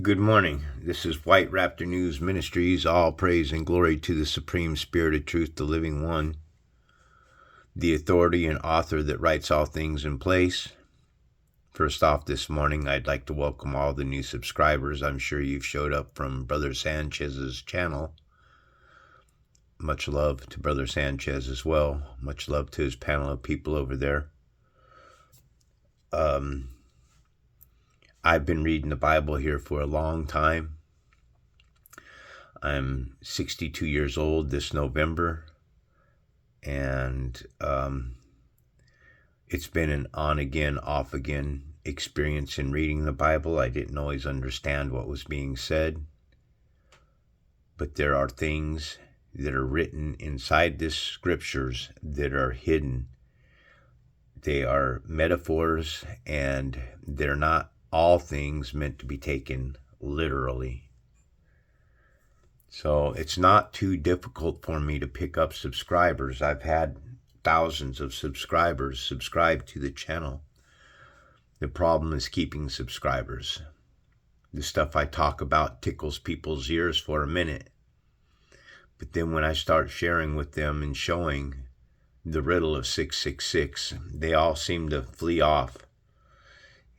Good morning. This is White Raptor News Ministries. All praise and glory to the Supreme Spirit of Truth, the Living One, the authority and author that writes all things in place. First off this morning, I'd like to welcome all the new subscribers. I'm sure you've showed up from Brother Sanchez'S channel. Much love to Brother Sanchez as well. Much love to his panel of people over there. I've been reading the Bible here for a long time. I'm 62 years old this November, and it's been an on-again, off-again experience in reading the Bible. I didn't always understand what was being said, but there are things that are written inside the scriptures that are hidden. They are metaphors, and they're not all things meant to be taken literally. So it's not too difficult for me to pick up subscribers. I've had thousands of subscribers subscribe to the channel. The problem is keeping subscribers. The stuff I talk about tickles people's ears for a minute. But then when I start sharing with them and showing the riddle of 666, they all seem to flee off.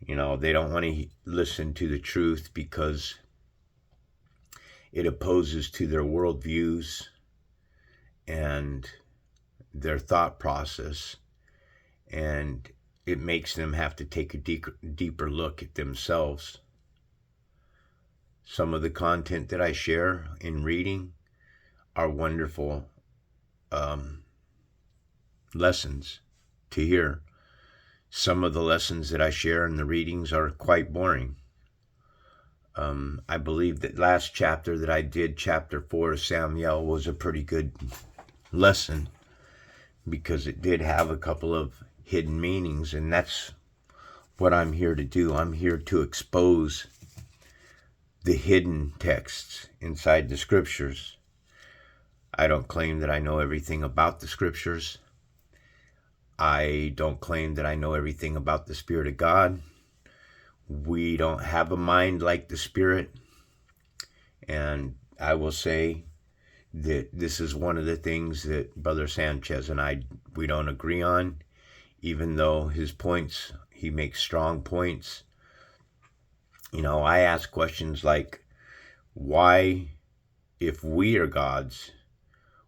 You know, they don't want to listen to the truth because it opposes to their worldviews and their thought process, and it makes them have to take a deeper look at themselves. Some of the content that I share in reading are wonderful lessons to hear. Some of the lessons that I share in the readings are quite boring. I believe that last chapter that I did, chapter 4 of Samuel, was a pretty good lesson because it did have a couple of hidden meanings, and that's what I'm here to do. I'm here to expose the hidden texts inside the scriptures. I don't claim that I know everything about the scriptures. I don't claim that I know everything about the Spirit of God. We don't have a mind like the Spirit. And I will say that this is one of the things that Brother Sanchez and we don't agree on, even though his points, he makes strong points. You know, I ask questions like, why, if we are gods,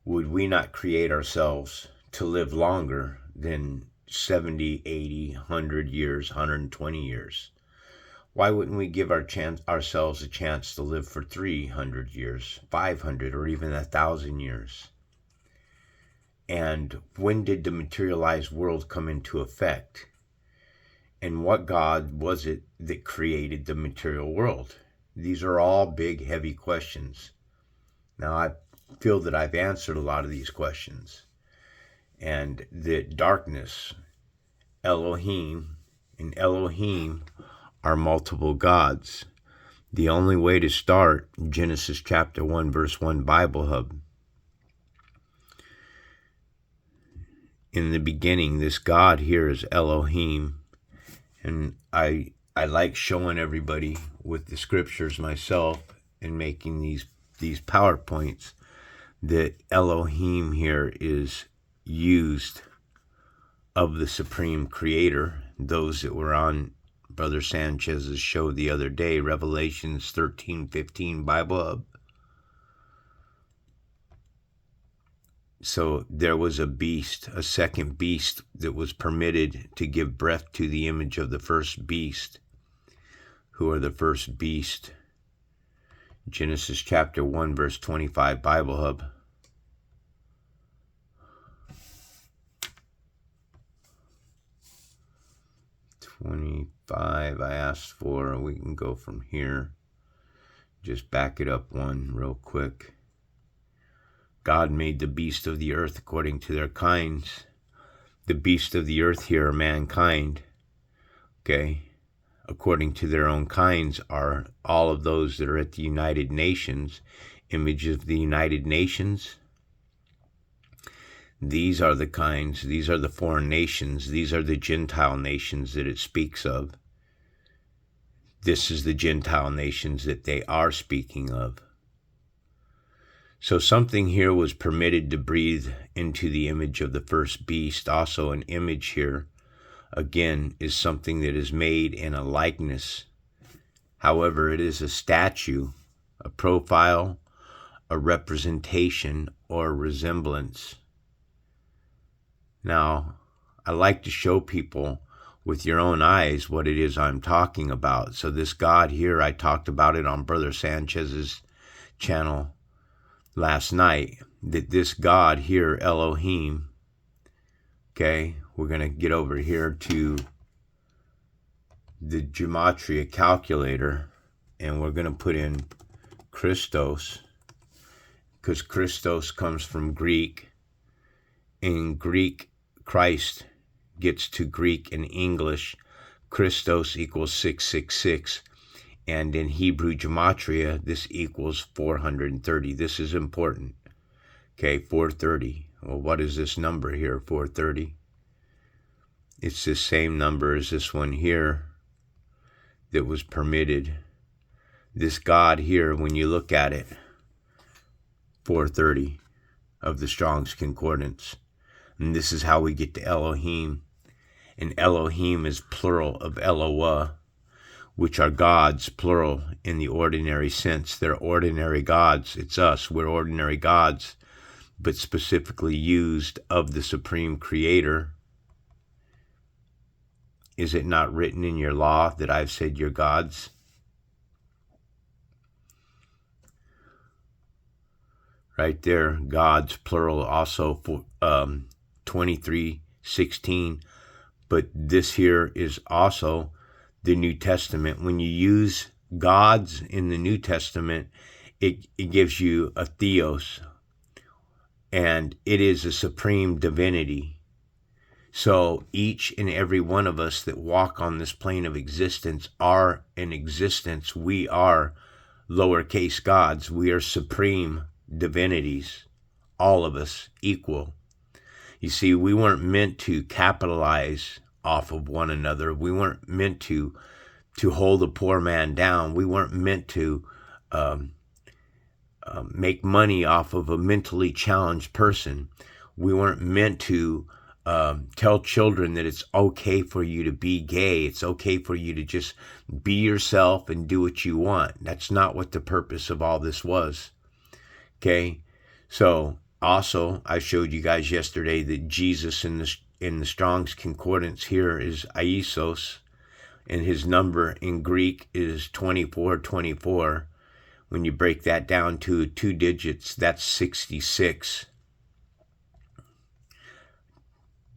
would we not create ourselves to live longer than 70, 80, 100 years, 120 years? Why wouldn't we give ourselves a chance to live for 300 years, 500, or even 1,000 years? And when did the materialized world come into effect? And what God was it that created the material world? These are all big, heavy questions. Now, I feel that I've answered a lot of these questions. And that darkness, Elohim, and Elohim are multiple gods. The only way to start, Genesis chapter 1, verse 1, Bible Hub. In the beginning, this God here is Elohim. And I like showing everybody with the scriptures myself and making these PowerPoints that Elohim here is used of the Supreme Creator. Those that were on Brother Sanchez's show the other day, Revelations 13:15 Bible Hub. So there was a beast, a second beast that was permitted to give breath to the image of the first beast. Who are the first beast? Genesis chapter 1 verse 25 Bible Hub. 25 I asked for. We can go from here. Just back it up one real quick. God made the beasts of the earth according to their kinds. The beasts of the earth here are mankind. Okay? According to their own kinds are all of those that are at the United Nations. Image of the United Nations. These are the kinds, these are the foreign nations, these are the Gentile nations that it speaks of. This is the Gentile nations that they are speaking of. So something here was permitted to breathe into the image of the first beast. Also an image here, again, is something that is made in a likeness. However, it is a statue, a profile, a representation, or a resemblance. Now, I like to show people with your own eyes what it is I'm talking about. So this God here, I talked about it on Brother Sanchez'S channel last night, that this God here, Elohim, okay, we're going to get over here to the gematria calculator, and we're going to put in Christos, because Christos comes from Greek. In Greek, Christ gets to Greek and English. Christos equals 666. And in Hebrew gematria, this equals 430. This is important. Okay, 430. Well, what is this number here, 430? It's the same number as this one here that was permitted. This God here, when you look at it, 430 of the Strong's Concordance. And this is how we get to Elohim. And Elohim is plural of Eloah, which are gods, plural in the ordinary sense. They're ordinary gods. It's us. We're ordinary gods, but specifically used of the Supreme Creator. Is it not written in your law that I've said you're gods? Right there, gods, plural, also for 23:16. But this here is also the New Testament. When you use gods in the New Testament, it gives you a theos, and it is a supreme divinity. So each and every one of us that walk on this plane of existence are in existence. We are lowercase gods. We are supreme divinities, all of us equal. You see, we weren't meant to capitalize off of one another. We weren't meant to hold a poor man down. We weren't meant to make money off of a mentally challenged person. We weren't meant to tell children that it's okay for you to be gay. It's okay for you to just be yourself and do what you want. That's not what the purpose of all this was. Okay, so also I showed you guys yesterday that Jesus in the Strong's Concordance here is Isos, and his number in Greek is 2424. When you break that down to 2 digits, that's 66.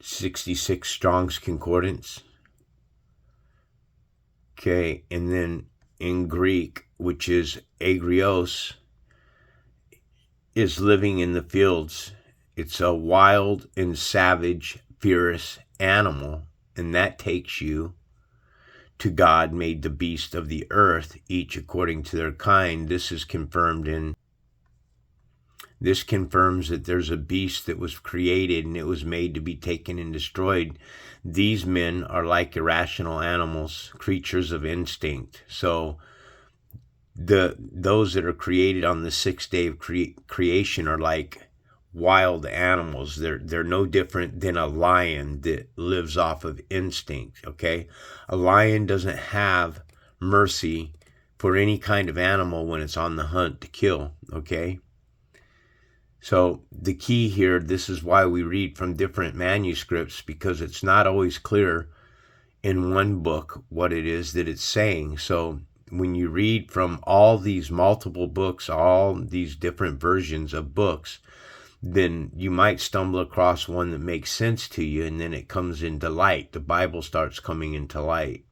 66 Strong's Concordance. Okay, and then in Greek, which is agrios, is living in the fields. It's a wild and savage, fierce animal, and that takes you to God made the beast of the earth, each according to their kind. This confirms that there's a beast that was created and it was made to be taken and destroyed. These men are like irrational animals, creatures of instinct. So those that are created on the sixth day of creation are like wild animals. They're no different than a lion that lives off of instinct. Okay, a lion doesn't have mercy for any kind of animal when it's on the hunt to kill. Okay, so the key here, this is why we read from different manuscripts, because it's not always clear in one book what it is that it's saying. So when you read from all these multiple books, all these different versions of books, then you might stumble across one that makes sense to you, and then it comes into light. The Bible starts coming into light.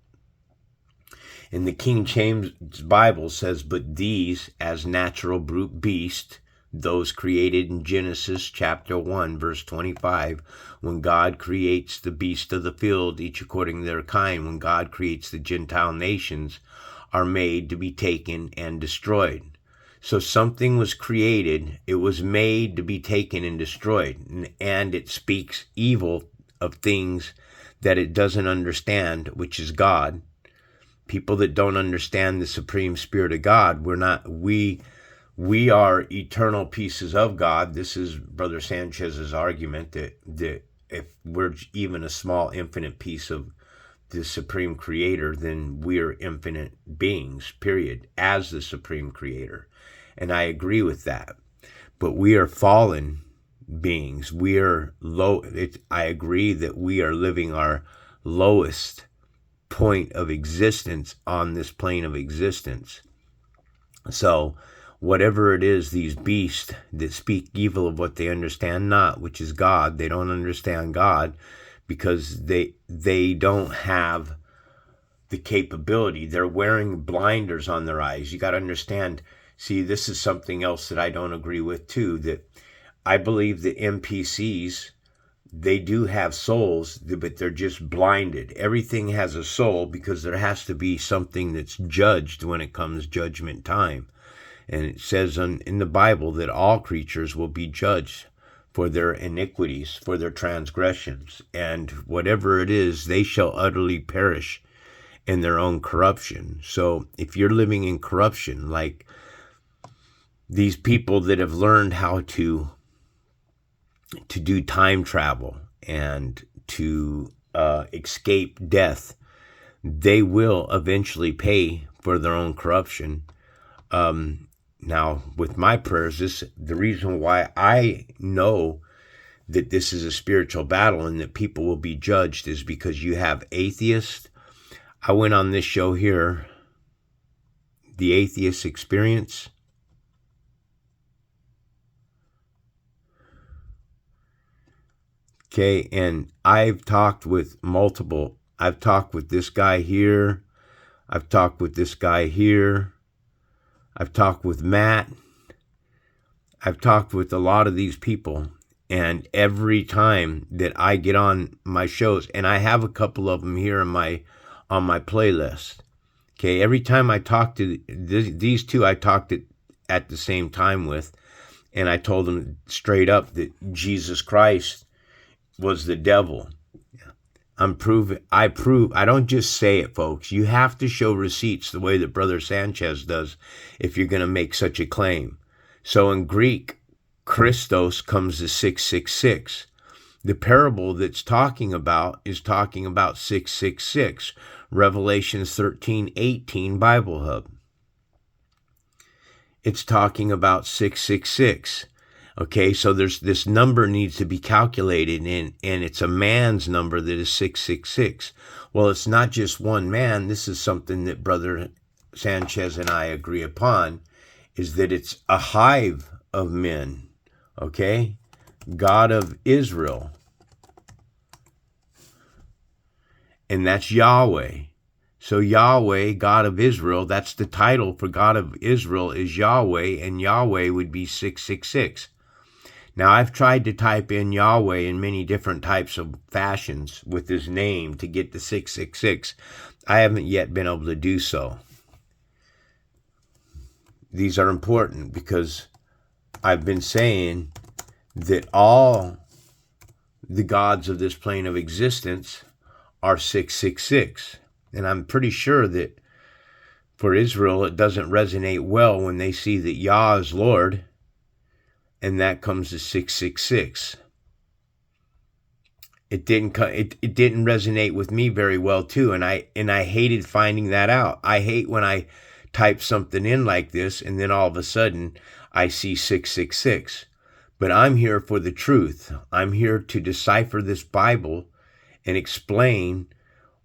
And the King James Bible says, but these as natural brute beasts, those created in Genesis chapter 1, verse 25, when God creates the beast of the field, each according to their kind, when God creates the Gentile nations, are made to be taken and destroyed. So something was created, it was made to be taken and destroyed, and it speaks evil of things that it doesn't understand, which is God. People that don't understand the Supreme Spirit of God, we are eternal pieces of God. This is Brother Sanchez'S argument that if we're even a small infinite piece of the Supreme Creator, then we're infinite beings, period, as the Supreme Creator. And I agree with that. But we are fallen beings. We are low. I agree that we are living our lowest point of existence on this plane of existence. So whatever it is, these beasts that speak evil of what they understand not, which is God, they don't understand God because they don't have the capability. They're wearing blinders on their eyes. You got to understand. See, this is something else that I don't agree with too, that I believe the NPCs, they do have souls, but they're just blinded. Everything has a soul because there has to be something that's judged when it comes judgment time. And it says in the Bible that all creatures will be judged for their iniquities, for their transgressions. And whatever it is, they shall utterly perish in their own corruption. So if you're living in corruption, like these people that have learned how to do time travel and to escape death, they will eventually pay for their own corruption. Now, with my prayers, the reason why I know that this is a spiritual battle and that people will be judged is because you have atheists. I went on this show here, The Atheist Experience. Okay, and I've talked with this guy here. I've talked with this guy here. I've talked with Matt. I've talked with a lot of these people. And every time that I get on my shows, and I have a couple of them here on my playlist. Okay, every time I talk to these two, I talked at the same time with, and I told them straight up that Jesus Christ was the devil. I don't just say it, folks. You have to show receipts the way that Brother Sanchez does if you're going to make such a claim. So in Greek, Christos comes to 666. The parable that's talking about is talking about 666. Revelations 13:18 Bible Hub. It's talking about 666. Okay, so there's this number needs to be calculated, and it's a man's number that is 666. Well, it's not just one man. This is something that Brother Sanchez and I agree upon, is that it's a hive of men. Okay, God of Israel, and that's Yahweh. So Yahweh, God of Israel, that's the title for God of Israel is Yahweh, and Yahweh would be 666. Now, I've tried to type in Yahweh in many different types of fashions with his name to get the 666. I haven't yet been able to do so. These are important because I've been saying that all the gods of this plane of existence are 666. And I'm pretty sure that for Israel, it doesn't resonate well when they see that Yah is Lord, and that comes to 666. It didn't resonate with me very well too, and I hated finding that out. I hate when I type something in like this and then all of a sudden I see 666. But I'm here for the truth. I'm here to decipher this Bible and explain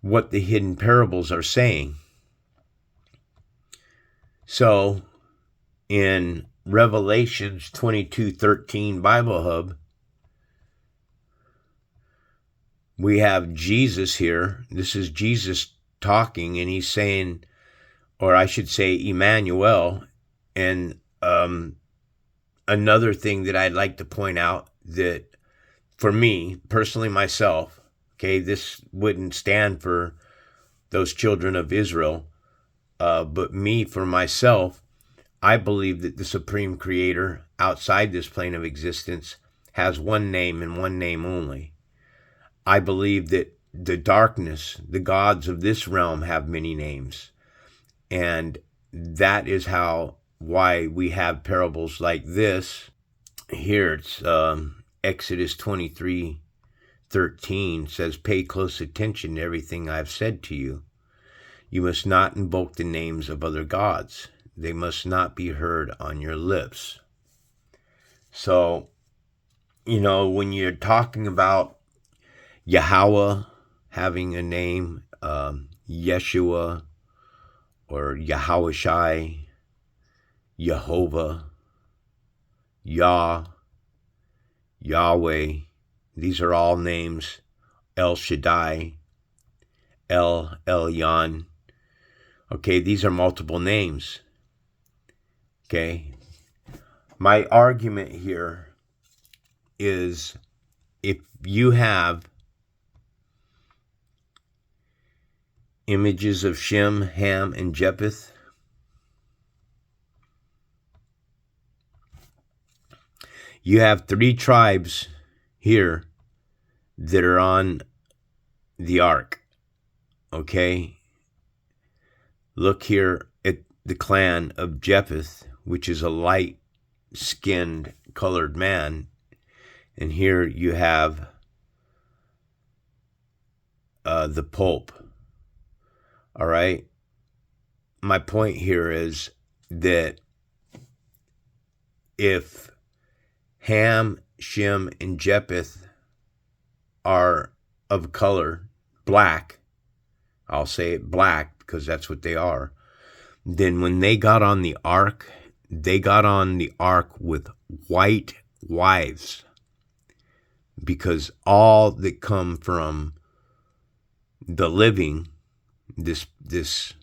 what the hidden parables are saying. So in Revelations 22:13 Bible Hub, we have Jesus here. This is Jesus talking, and he's saying, or I should say Emmanuel. And another thing that I'd like to point out, that for me, personally myself, okay, this wouldn't stand for those children of Israel, but me, for myself, I believe that the Supreme Creator outside this plane of existence has one name and one name only. I believe that the darkness, the gods of this realm have many names. And that is why we have parables like this. Here it's Exodus 23:13 says, "Pay close attention to everything I've said to you. You must not invoke the names of other gods. They must not be heard on your lips." So, when you're talking about Yahweh having a name, Yeshua, or Yahweh, Jehovah, Yahweh, these are all names. El Shaddai, El Elyon. Okay, these are multiple names. Okay. My argument here is, if you have images of Shem, Ham, and Japheth, you have 3 tribes here that are on the ark. Okay? Look here at the clan of Japheth, which is a light-skinned colored man. And here you have the Pope. All right? My point here is that if Ham, Shem, and Japheth are of color black, I'll say it black because that's what they are, then when they got on the ark, they got on the ark with white wives, because all that come from the living, this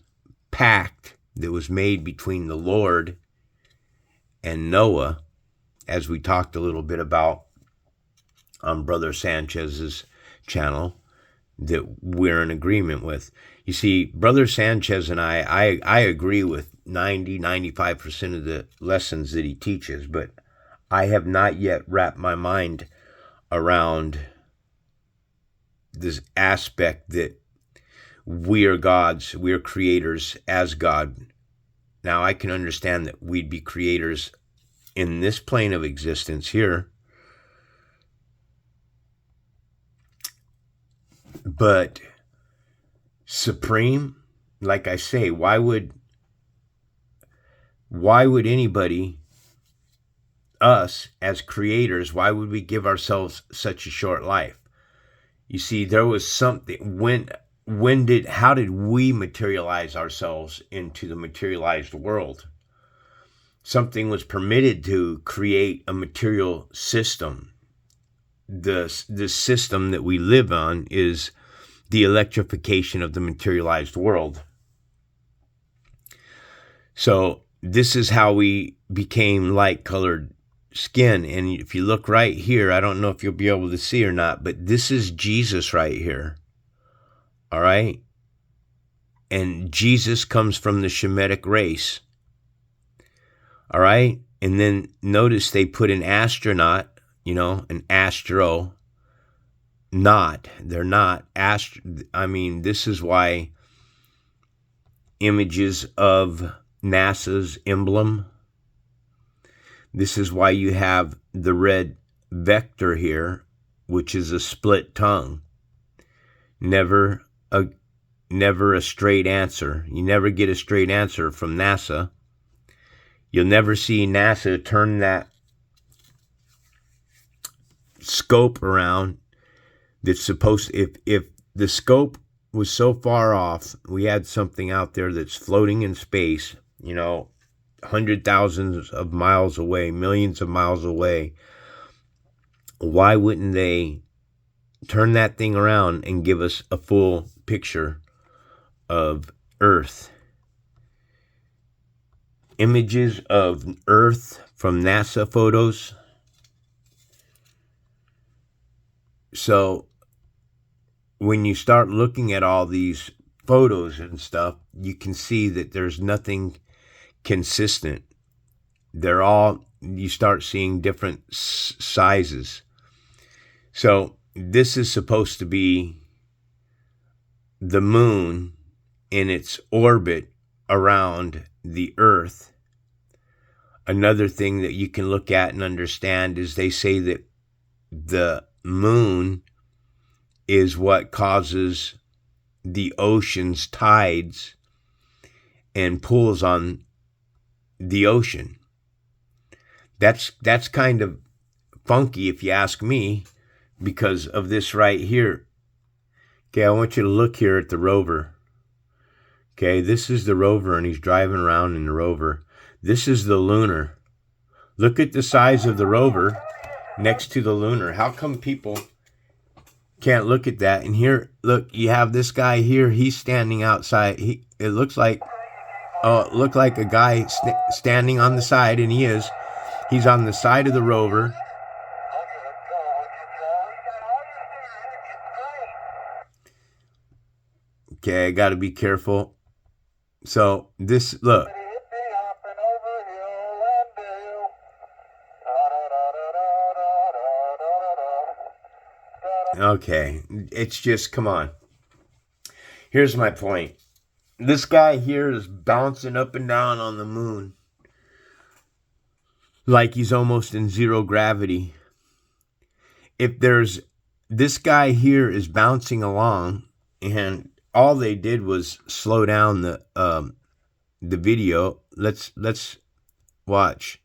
pact that was made between the Lord and Noah, as we talked a little bit about on Brother Sanchez'S channel, that we're in agreement with. You see, Brother Sanchez and I agree with 95% of the lessons that he teaches, but I have not yet wrapped my mind around this aspect that we are gods, we are creators as God. Now, I can understand that we'd be creators in this plane of existence here, but supreme, like I say, why would anybody, us as creators, why would we give ourselves such a short life? You see, there was something. How did we materialize ourselves into the materialized world? Something was permitted to create a material system. The system that we live on is the electrification of the materialized world. So this is how we became light-colored skin. And if you look right here, I don't know if you'll be able to see or not, but this is Jesus right here. All right? And Jesus comes from the Shemitic race. All right? And then notice they put an astronaut, an astro, they're not. This is why images of NASA's emblem, this is why you have the red vector here, which is a split tongue. Never a straight answer. You never get a straight answer from NASA. You'll never see NASA turn that scope around that's supposed to, if the scope was so far off, we had something out there that's floating in space, 100,000s of miles away, millions of miles away, why wouldn't they turn that thing around and give us a full picture of Earth? Images of Earth from NASA photos. So when you start looking at all these photos and stuff, you can see that there's nothing consistent. You start seeing different sizes. So this is supposed to be the moon in its orbit around the earth, another thing that you can look at and understand is they say that the moon is what causes the ocean's tides and pulls on the ocean. That's kind of funky if you ask me, because of this right here. Okay, I want you to look here at the rover. Okay, this is the rover, and he's driving around in the rover. This is the lunar. Look at the size of the rover next to the lunar. How come people can't look at that? And here, look, you have this guy here. He's standing outside. It looks like a guy standing on the side, and he is. He's on the side of the rover. Okay, I got to be careful. So this, look. Okay, it's just, come on. Here's my point. This guy here is bouncing up and down on the moon like he's almost in zero gravity. This guy here is bouncing along, and all they did was slow down the video. Let's watch.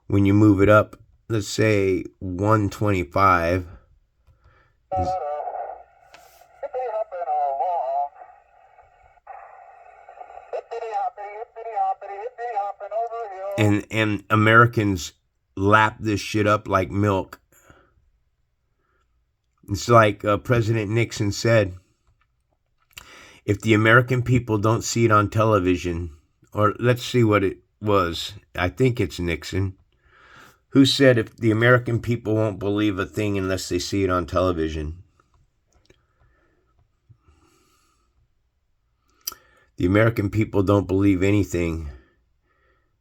When you move it up, let's say 125. And Americans lap this shit up like milk. It's like President Nixon said, if the American people don't see it on television, or let's see what it was. I think it's Nixon, who said if the American people won't believe a thing unless they see it on television. The American people don't believe anything.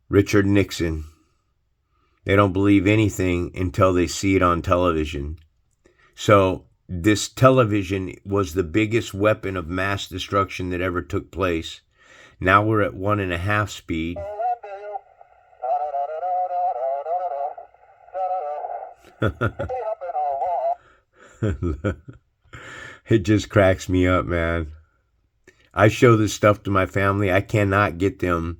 Richard Nixon. They don't believe anything until they see it on television. So this television was the biggest weapon of mass destruction that ever took place. Now we're at 1.5 speed. It just cracks me up, man. I show this stuff to my family. I cannot get them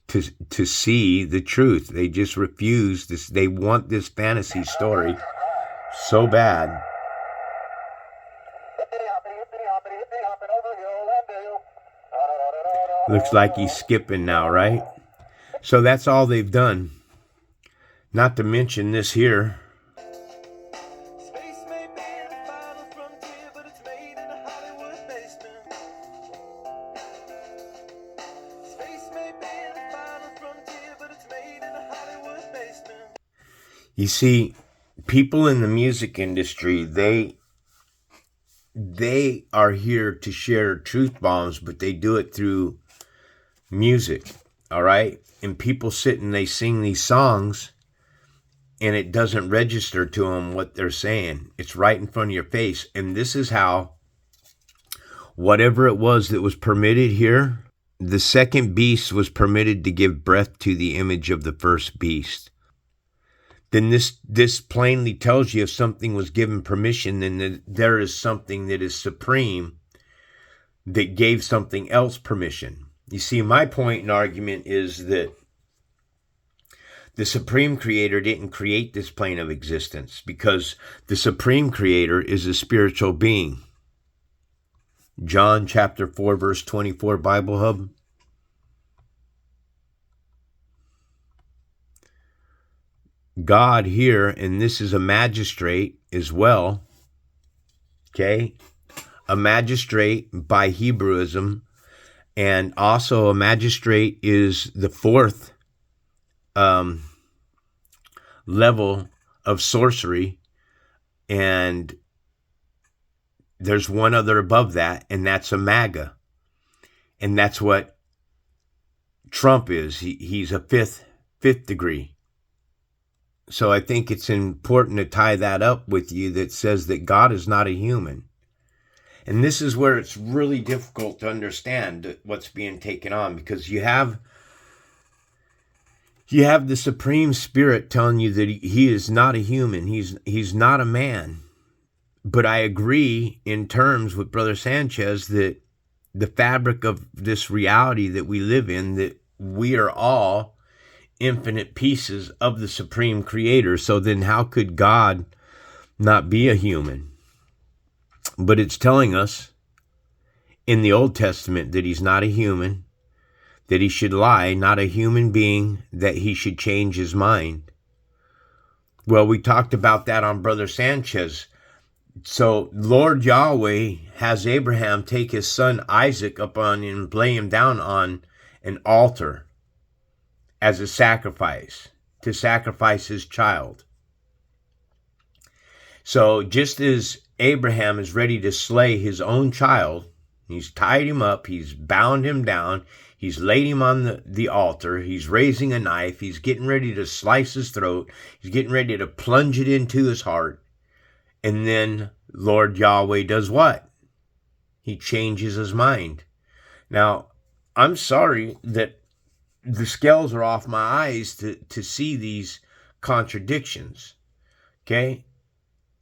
to see the truth. They just refuse this. They want this fantasy story so bad. Looks like he's skipping now, right? So that's all they've done. Not to mention this here. You see, people in the music industry, they are here to share truth bombs, but they do it through music, all right? And people sit and they sing these songs, and it doesn't register to them what they're saying. It's right in front of your face. And this is how, whatever it was that was permitted here, the second beast was permitted to give breath to the image of the first beast. Then this plainly tells you if something was given permission, then there is something that is supreme that gave something else permission. You see, my point and argument is that the Supreme Creator didn't create this plane of existence, because the Supreme Creator is a spiritual being. John chapter 4, verse 24, Bible Hub. God here, and this is a magistrate as well, okay? A magistrate by Hebrewism, and also a magistrate is the fourth level of sorcery, and there's one other above that, and that's a MAGA, and that's what Trump is. He's a fifth degree. So I think it's important to tie that up with you, that says that God is not a human. And this is where it's really difficult to understand what's being taken on, because you have the Supreme Spirit telling you that he is not a human. He's not a man. But I agree in terms with Brother Sanchez that the fabric of this reality that we live in, that we are all infinite pieces of the Supreme Creator. So then how could God not be a human? But it's telling us in the Old Testament that he's not a human, that he should lie, not a human being, that he should change his mind. Well, we talked about that on Brother Sanchez. So Lord Yahweh has Abraham take his son Isaac up on and lay him down on an altar as a sacrifice, to sacrifice his child. So just as Abraham is ready to slay his own child, he's tied him up, he's bound him down, he's laid him on the altar, he's raising a knife, he's getting ready to slice his throat, he's getting ready to plunge it into his heart. And then Lord Yahweh does what? He changes his mind. Now, I'm sorry that the scales are off my eyes to see these contradictions. Okay?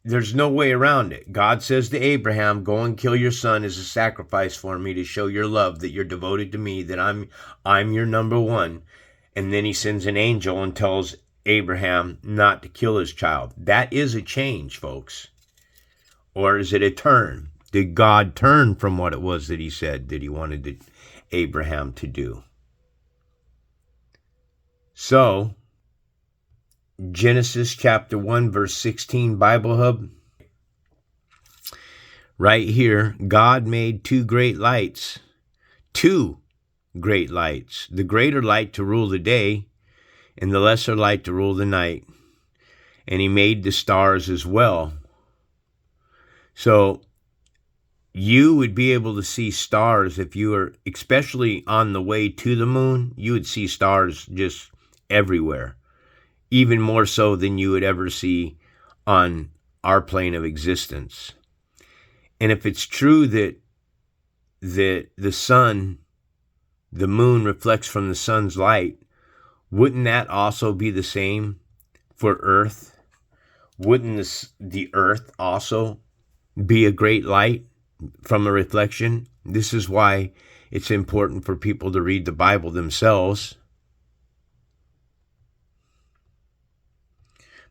There's no way around it. God says to Abraham, go and kill your son as a sacrifice for me to show your love, that you're devoted to me, that I'm your number one. And then he sends an angel and tells Abraham not to kill his child. That is a change, folks. Or is it a turn? Did God turn from what it was that he said that he wanted Abraham to do? So, Genesis chapter 1, verse 16, Bible Hub. Right here, God made two great lights. Two great lights. The greater light to rule the day, and the lesser light to rule the night. And he made the stars as well. So you would be able to see stars if you were, especially on the way to the moon, you would see stars just everywhere, even more so than you would ever see on our plane of existence. And if it's true that the sun, the moon reflects from the sun's light, wouldn't that also be the same for Earth? Wouldn't the Earth also be a great light from a reflection? This is why it's important for people to read the Bible themselves.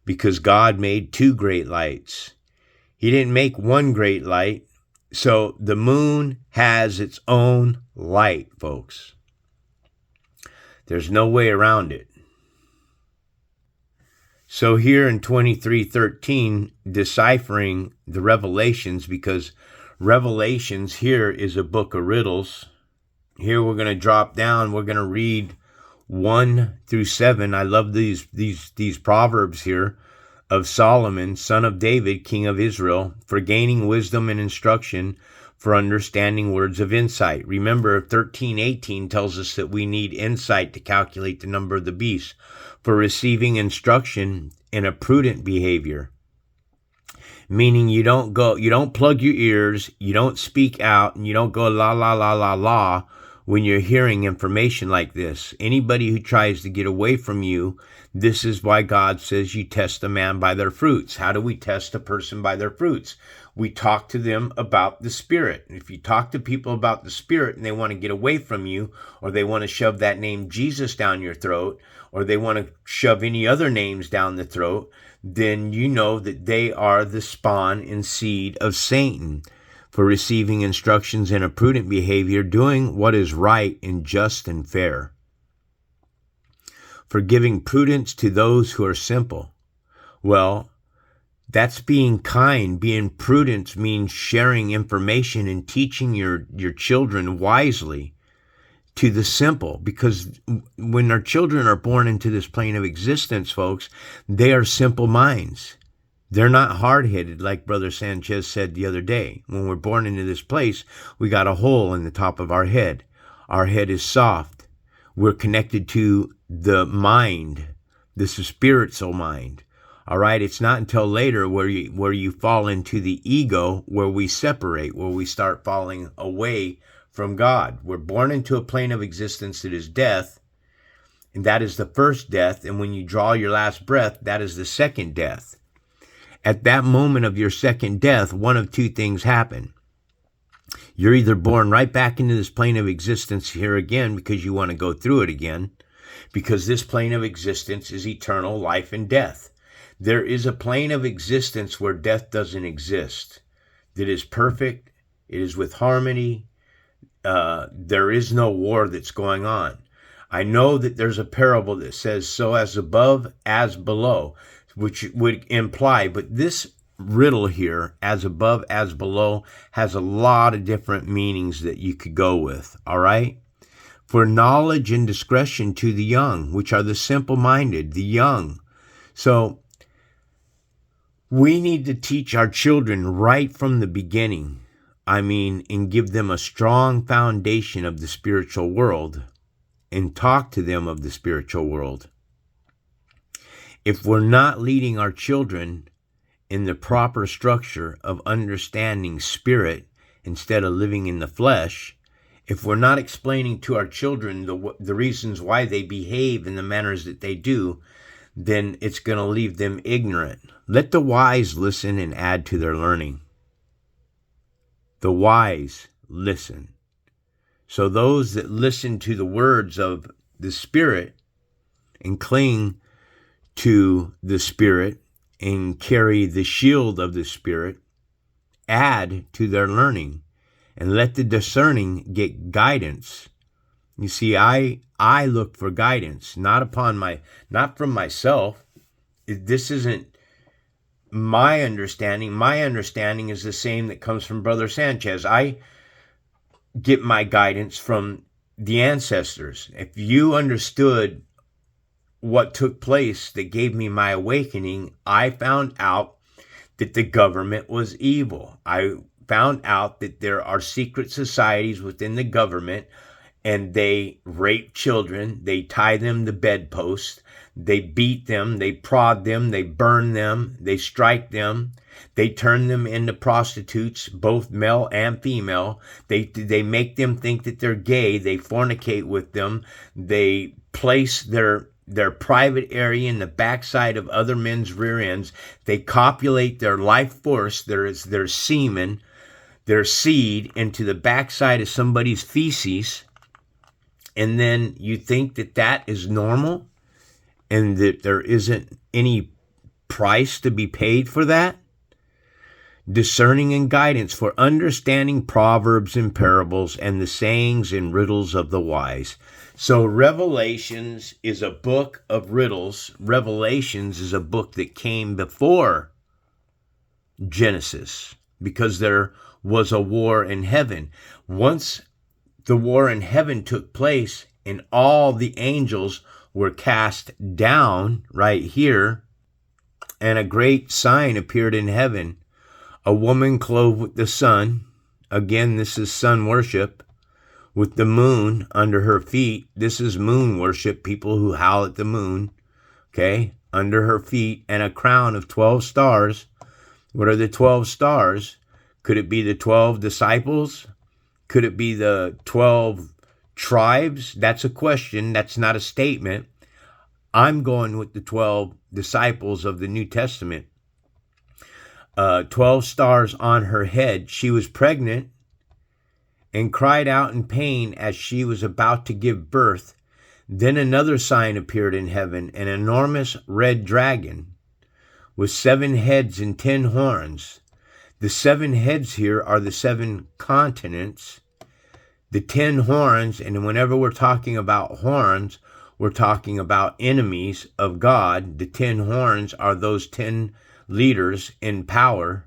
Because God made two great lights. He didn't make one great light. So the moon has its own light, folks. There's no way around it. So here in 23:13, deciphering the Revelations, because Revelations here is a book of riddles. Here we're going to drop down. We're going to read 1 through 7. I love these proverbs here of Solomon, son of David, king of Israel, for gaining wisdom and instruction, for understanding words of insight. Remember, 13:18 tells us that we need insight to calculate the number of the beast, for receiving instruction in a prudent behavior. Meaning you don't plug your ears, you don't speak out, and you don't go la la la la la when you're hearing information like this. Anybody who tries to get away from you, this is why God says you test a man by their fruits. How do we test a person by their fruits? We talk to them about the Spirit. If you talk to people about the Spirit and they want to get away from you, or they want to shove that name Jesus down your throat, or they want to shove any other names down the throat, then you know that they are the spawn and seed of Satan, for receiving instructions in a prudent behavior, doing what is right and just and fair, for giving prudence to those who are simple. Well, that's being kind. Being prudent means sharing information and teaching your children wisely to the simple, because when our children are born into this plane of existence, folks, they are simple minds. They're not hard-headed, like Brother Sanchez said the other day. When we're born into this place, we got a hole in the top of our head. Our head is soft. We're connected to the mind. This is spiritual mind. All right, it's not until later where you fall into the ego, where we separate, where we start falling away from God. We're born into a plane of existence that is death, and that is the first death. And when you draw your last breath, that is the second death. At that moment of your second death, one of two things happen. You're either born right back into this plane of existence here again because you want to go through it again, because this plane of existence is eternal life and death. There is a plane of existence where death doesn't exist, that is perfect, it is with harmony, there is no war that's going on. I know that there's a parable that says, so as above, as below, which would imply, but this riddle here, as above, as below, has a lot of different meanings that you could go with, all right? For knowledge and discretion to the young, which are the simple-minded, the young. So we need to teach our children right from the beginning, and give them a strong foundation of the spiritual world and talk to them of the spiritual world. If we're not leading our children in the proper structure of understanding spirit instead of living in the flesh, if we're not explaining to our children the reasons why they behave in the manners that they do, then it's going to leave them ignorant. Let the wise listen and add to their learning. The wise listen. So those that listen to the words of the Spirit and cling to the Spirit and carry the shield of the Spirit, add to their learning, and let the discerning get guidance. You see, I look for guidance, not from myself. This isn't my understanding. My understanding is the same that comes from Brother Sanchez. I get my guidance from the ancestors. If you understood what took place that gave me my awakening, I found out that the government was evil. I found out that there are secret societies within the government, and they rape children, they tie them to bedposts, they beat them, they prod them, they burn them, they strike them, they turn them into prostitutes, both male and female. They make them think that they're gay, they fornicate with them, they place their private area in the backside of other men's rear ends, they copulate their life force, their semen, their seed into the backside of somebody's feces, and then you think that that is normal and that there isn't any price to be paid for that? Discerning and guidance for understanding proverbs and parables and the sayings and riddles of the wise. So Revelations is a book of riddles. Revelations is a book that came before Genesis because there was a war in heaven. Once the war in heaven took place and all the angels were cast down right here, and a great sign appeared in heaven, a woman clothed with the sun. Again, this is sun worship. With the moon under her feet. This is moon worship, people who howl at the moon. Okay, under her feet, and a crown of 12 stars. What are the 12 stars? Could it be the 12 disciples? Could it be the 12 tribes? That's a question. That's not a statement. I'm going with the 12 disciples of the New Testament. 12 stars on her head. She was pregnant and cried out in pain as she was about to give birth. Then another sign appeared in heaven, an enormous red dragon with 7 heads and 10 horns. The 7 heads here are the 7 continents. The 10 horns, and whenever we're talking about horns, we're talking about enemies of God. The 10 horns are those 10 leaders in power,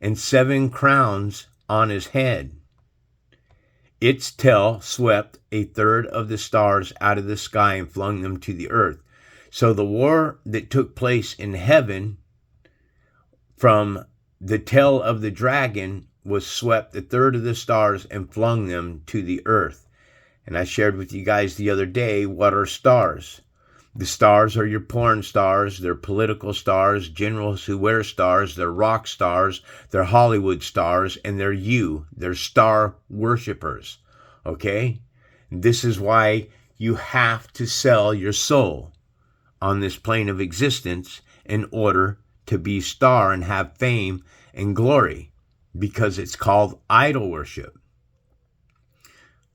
and 7 crowns on his head. Its tail swept a third of the stars out of the sky and flung them to the earth. So the war that took place in heaven from the tail of the dragon was swept a third of the stars and flung them to the earth. And I shared with you guys the other day, what are stars? The stars are your porn stars, they're political stars, generals who wear stars, they're rock stars, they're Hollywood stars, and they're star worshipers, okay? This is why you have to sell your soul on this plane of existence in order to be star and have fame and glory, because it's called idol worship.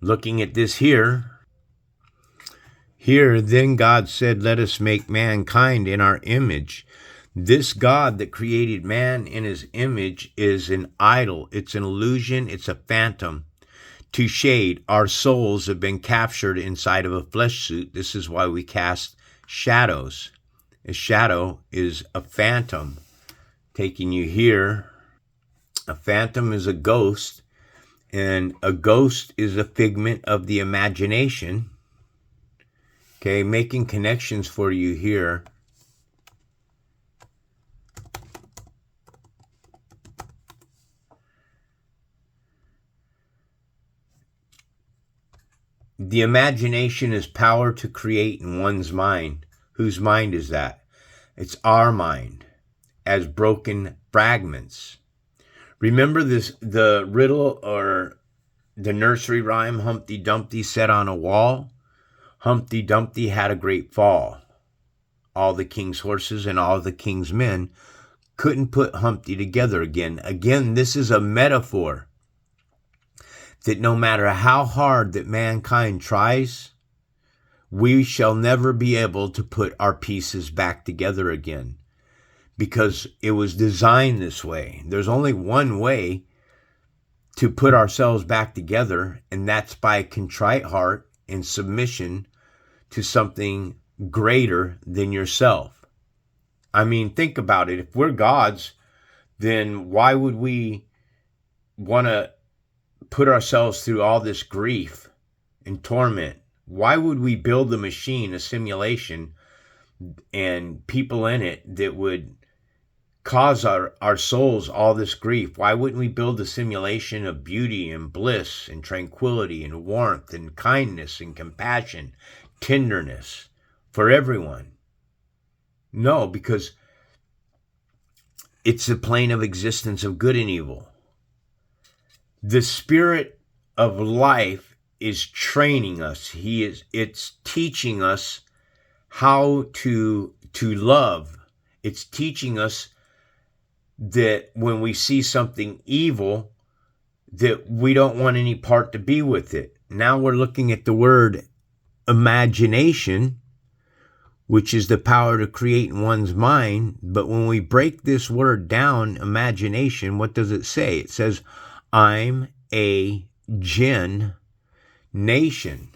Looking at this here, then God said, let us make mankind in our image. This God that created man in his image is an idol. It's an illusion. It's a phantom. To shade, our souls have been captured inside of a flesh suit. This is why we cast shadows. A shadow is a phantom. Taking you here, a phantom is a ghost, and a ghost is a figment of the imagination. Okay, making connections for you here. The imagination is power to create in one's mind. Whose mind is that? It's our mind, as broken fragments. Remember this, the riddle or the nursery rhyme, Humpty Dumpty sat on a wall? Humpty Dumpty had a great fall. All the king's horses and all the king's men couldn't put Humpty together again. Again, this is a metaphor that no matter how hard that mankind tries, we shall never be able to put our pieces back together again, because it was designed this way. There's only one way to put ourselves back together, and that's by a contrite heart and submission to something greater than yourself. I mean, think about it. If we're gods, then why would we want to put ourselves through all this grief and torment? Why would we build a machine, a simulation, and people in it that would cause our souls all this grief? Why wouldn't we build a simulation of beauty and bliss and tranquility and warmth and kindness and compassion, tenderness for everyone? No, because it's the plane of existence of good and evil. The spirit of life is training us. It's teaching us how to love. It's teaching us that when we see something evil, that we don't want any part to be with it. Now we're looking at the word imagination, which is the power to create in one's mind. But when we break this word down, imagination, what does it say? It says, I'm a jinn nation.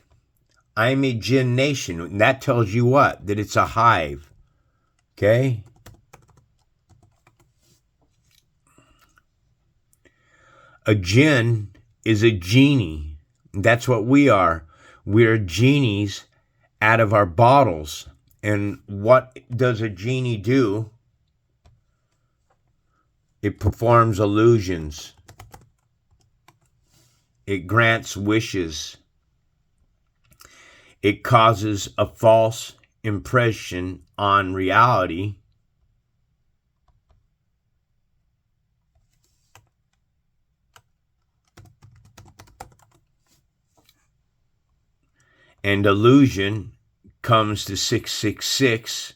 I'm a jinn nation. And that tells you what? That it's a hive. Okay? A jinn is a genie. That's what we are. We're genies out of our bottles. And what does a genie do? It performs illusions. It grants wishes. It causes a false impression on reality. And illusion comes to 666.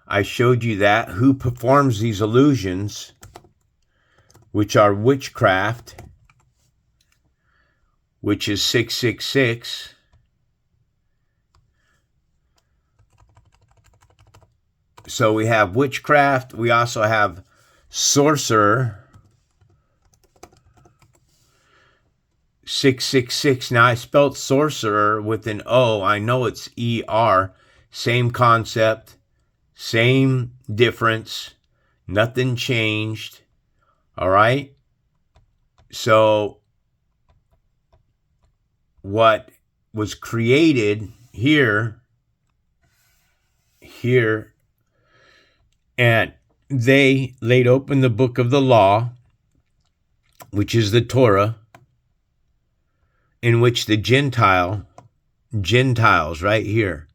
I showed you that. Who performs these illusions, which are witchcraft, which is 666. So we have witchcraft. We also have sorcerer. 666. Now I spelled sorcerer with an O. I know it's ER. Same concept. Same difference. Nothing changed. All right. So what was created here, and they laid open the book of the law, which is the Torah, in which the Gentiles right here,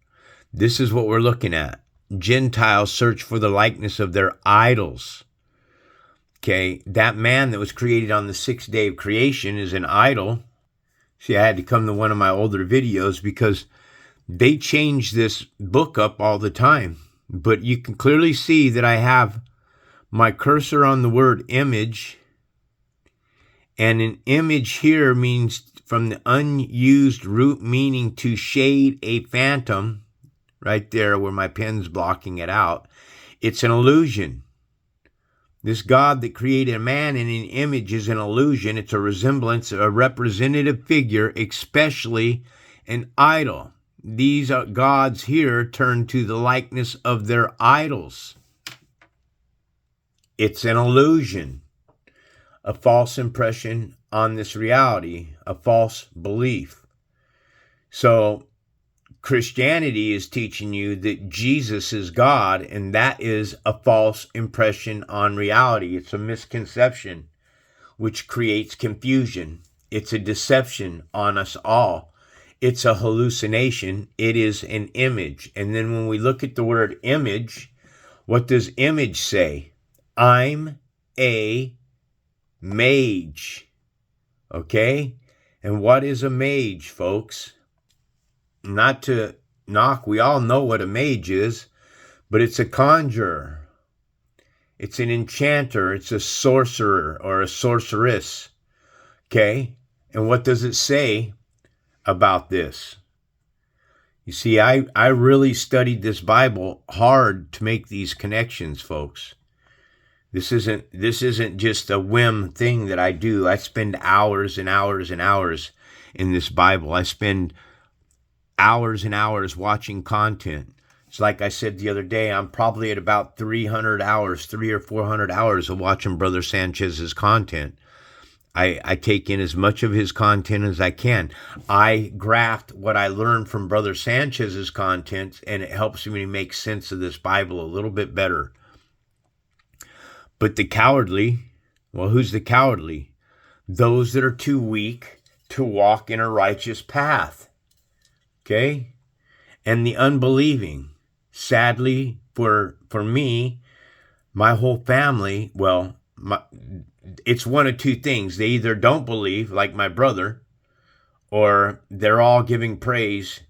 This is what we're looking at. Gentiles search for the likeness of their idols. Okay, that man that was created on the sixth day of creation is an idol. See, I had to come to one of my older videos because they change this book up all the time. But you can clearly see that I have my cursor on the word image. And an image here means from the unused root meaning to shade a phantom. Right there where my pen's blocking it out. It's an illusion. This God that created a man in an image is an illusion. It's a resemblance, a representative figure, especially an idol. These gods here turn to the likeness of their idols. It's an illusion, a false impression on this reality, a false belief. So Christianity is teaching you that Jesus is God, and that is a false impression on reality. It's a misconception, which creates confusion. It's a deception on us all. It's a hallucination. It is an image. And then when we look at the word image, what does image say? I'm a mage. Okay? And what is a mage, folks? Not to knock, we all know what a mage is, but it's a conjurer. It's an enchanter. It's a sorcerer or a sorceress. Okay? And what does it say about this? You see, I really studied this Bible hard to make these connections, folks. This isn't just a whim thing that I do. I spend hours and hours and hours in this Bible. I spend hours and hours watching content. It's like I said the other day, I'm probably at about 300 hours, 300 or 400 hours of watching Brother Sanchez'S content. I take in as much of his content as I can. I graft what I learned from Brother Sanchez'S content, and it helps me make sense of this Bible a little bit better. But the cowardly, well, who's the cowardly? Those that are too weak to walk in a righteous path. Okay? And the unbelieving. Sadly, for me, my whole family, well, it's one of two things. They either don't believe, like my brother, or they're all giving praise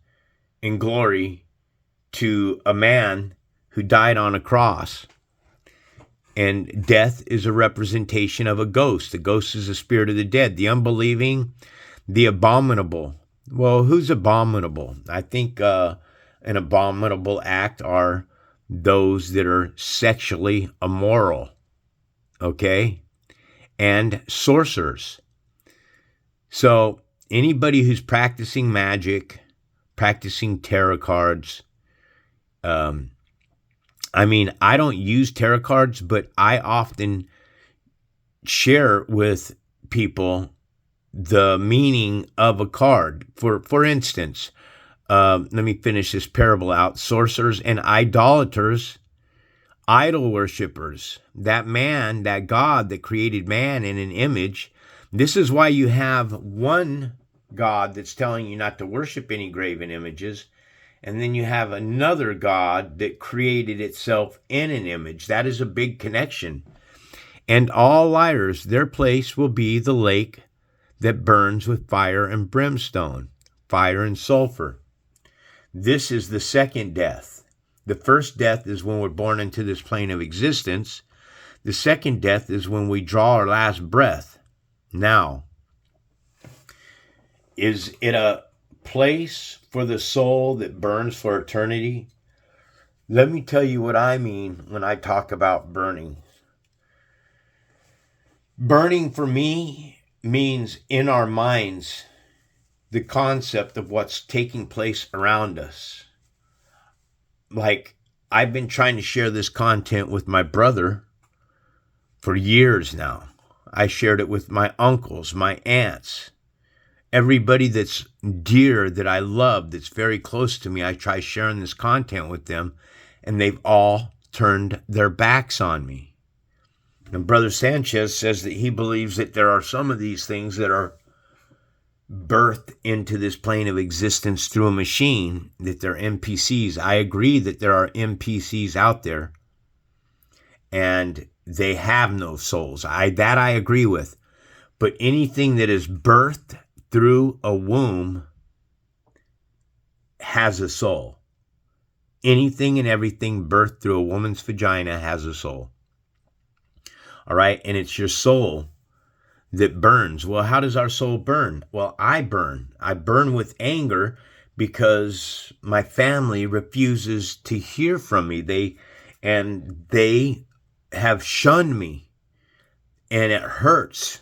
and glory to a man who died on a cross. And death is a representation of a ghost. The ghost is the spirit of the dead. The unbelieving, the abominable. Well, who's abominable? I think an abominable act are those that are sexually immoral, okay? And sorcerers. So anybody who's practicing magic, practicing tarot cards, I don't use tarot cards, but I often share with people the meaning of a card. For instance, let me finish this parable out. Sorcerers and idolaters, idol worshippers, that man, that God that created man in an image. This is why you have one God that's telling you not to worship any graven images, and then you have another God that created itself in an image. That is a big connection. And all liars, their place will be the lake that burns with fire and brimstone, fire and sulfur. This is the second death. The first death is when we're born into this plane of existence. The second death is when we draw our last breath. Now, is it a place for the soul that burns for eternity? Let me tell you what I mean when I talk about burning. Burning for me means in our minds the concept of what's taking place around us. Like, I've been trying to share this content with my brother for years now. I shared it with my uncles, my aunts, everybody that's dear, that I love, that's very close to me. I try sharing this content with them, and they've all turned their backs on me. And Brother Sanchez says that he believes that there are some of these things that are birthed into this plane of existence through a machine, that they're NPCs. I agree that there are NPCs out there and they have no souls. I agree with. But anything that is birthed through a womb has a soul. Anything and everything birthed through a woman's vagina has a soul. All right? And it's your soul that burns. Well, how does our soul burn? Well, I burn. I burn with anger because my family refuses to hear from me. They have shunned me. And it hurts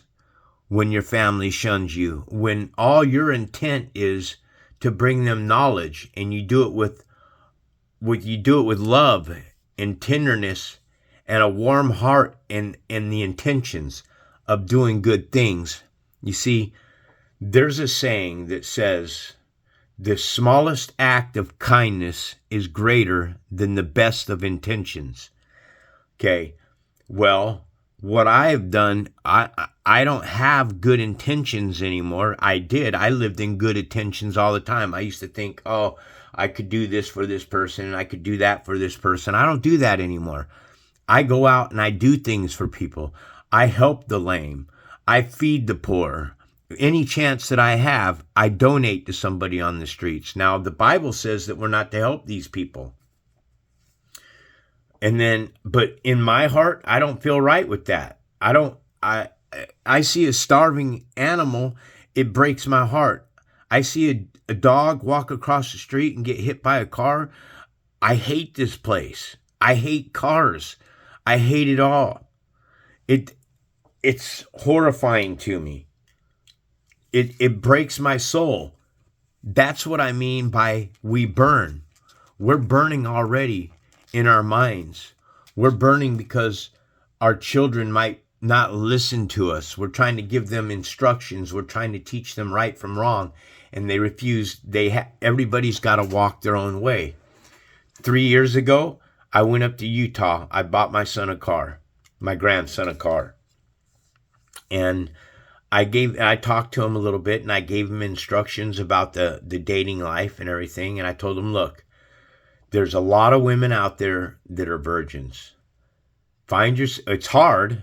when your family shuns you, when all your intent is to bring them knowledge, and you do it with love and tenderness and a warm heart and the intentions of doing good things. You see, there's a saying that says, the smallest act of kindness is greater than the best of intentions. Okay, well, what I have done, I don't have good intentions anymore. I did. I lived in good intentions all the time. I used to think, oh, I could do this for this person and I could do that for this person. I don't do that anymore. I go out and I do things for people. I help the lame. I feed the poor. Any chance that I have, I donate to somebody on the streets. Now, the Bible says that we're not to help these people. But in my heart, I don't feel right with that. I see a starving animal, it breaks my heart. I see a dog walk across the street and get hit by a car. I hate this place. I hate cars. I hate it all. It's horrifying to me. It breaks my soul. That's what I mean by we burn. We're burning already in our minds. We're burning because our children might not listen to us. We're trying to give them instructions. We're trying to teach them right from wrong, and they refuse. Everybody's got to walk their own way. 3 years ago, I went up to Utah. I bought my grandson a car. And I talked to him a little bit, and I gave him instructions about the dating life and everything. And I told him, look, there's a lot of women out there that are virgins. It's hard,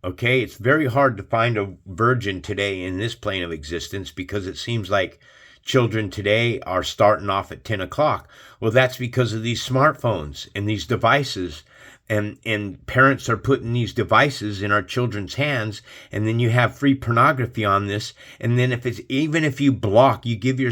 okay? It's very hard to find a virgin today in this plane of existence, because it seems like children today are starting off at 10 o'clock. Well, that's because of these smartphones and these devices, and parents are putting these devices in our children's hands, and then you have free pornography on this. And then even if you give your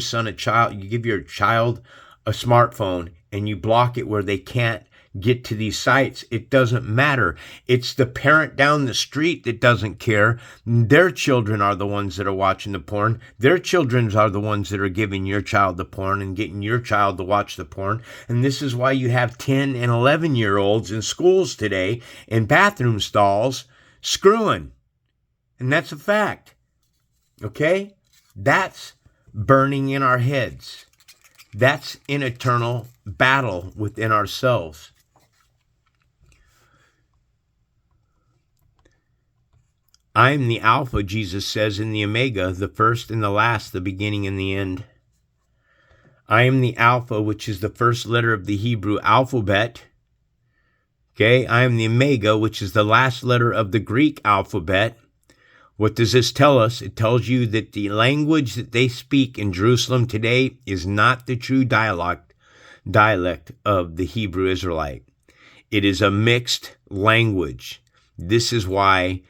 child a smartphone, and you block it where they can't get to these sites, it doesn't matter. It's the parent down the street that doesn't care. Their children are the ones that are watching the porn. Their children are the ones that are giving your child the porn and getting your child to watch the porn. And this is why you have 10 and 11-year-olds in schools today in bathroom stalls screwing. And that's a fact. Okay? That's burning in our heads. That's an eternal battle within ourselves. I am the Alpha, Jesus says, and the Omega, the first and the last, the beginning and the end. I am the Alpha, which is the first letter of the Hebrew alphabet. Okay, I am the Omega, which is the last letter of the Greek alphabet. What does this tell us? It tells you that the language that they speak in Jerusalem today is not the true dialect of the Hebrew Israelite. It is a mixed language. This is why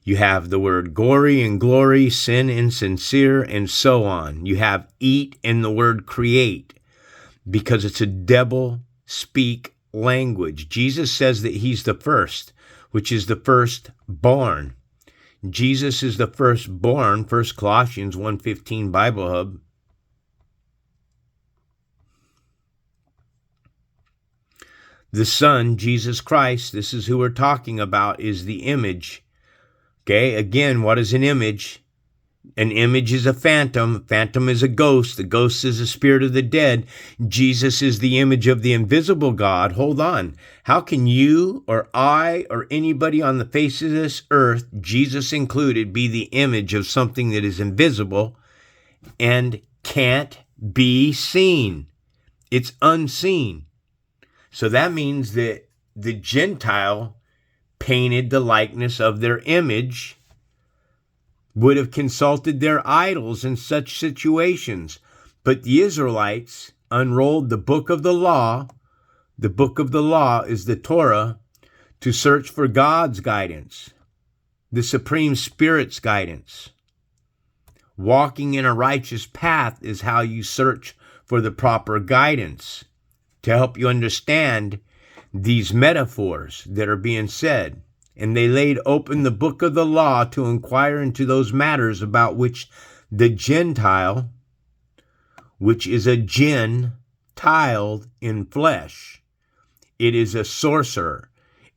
you have the word gory and glory, sin and sincere, and so on. You have eat and the word create, because it's a devil speak language. Jesus says that he's the first, which is the firstborn. Jesus is the firstborn, 1 Colossians 1:15 Bible Hub. The Son, Jesus Christ, this is who we're talking about, is the image. Okay, again, what is an image? An image is a phantom. A phantom is a ghost. The ghost is the spirit of the dead. Jesus is the image of the invisible God. Hold on. How can you or I or anybody on the face of this earth, Jesus included, be the image of something that is invisible and can't be seen. It's unseen. So that means that the Gentile painted the likeness of their image, would have consulted their idols in such situations. But the Israelites unrolled the book of the law. The book of the law is the Torah, to search for God's guidance, the Supreme Spirit's guidance. Walking in a righteous path is how you search for the proper guidance to help you understand these metaphors that are being said. And they laid open the book of the law to inquire into those matters about which the Gentile, which is a jinn, tiled in flesh. It is a sorcerer.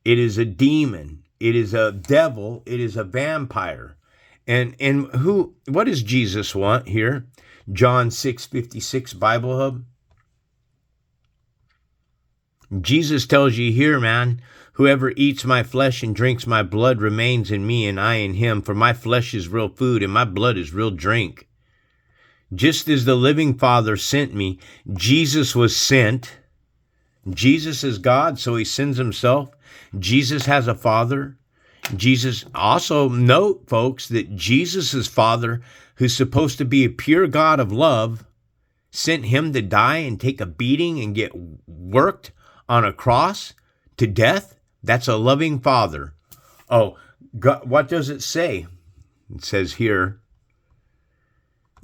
It is a demon. It is a devil. It is a vampire. And what does Jesus want here? John 6:56 Bible Hub. Jesus tells you here, man, whoever eats my flesh and drinks my blood remains in me and I in him, for my flesh is real food and my blood is real drink. Just as the living Father sent me, Jesus was sent. Jesus is God, so he sends himself. Jesus has a Father. Jesus, also note, folks, that Jesus' Father, who's supposed to be a pure God of love, sent him to die and take a beating and get worked on a cross to death. That's a loving Father. Oh, God, what does it say? It says here,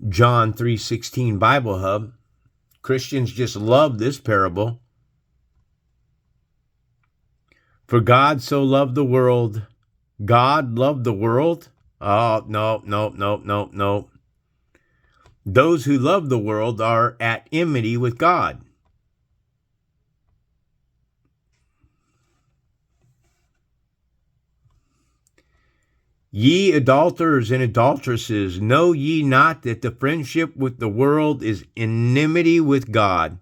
John 3:16 Bible Hub. Christians just love this parable. For God so loved the world. God loved the world? Oh, no. Those who love the world are at enmity with God. Ye adulterers and adulteresses, know ye not that the friendship with the world is enmity with God?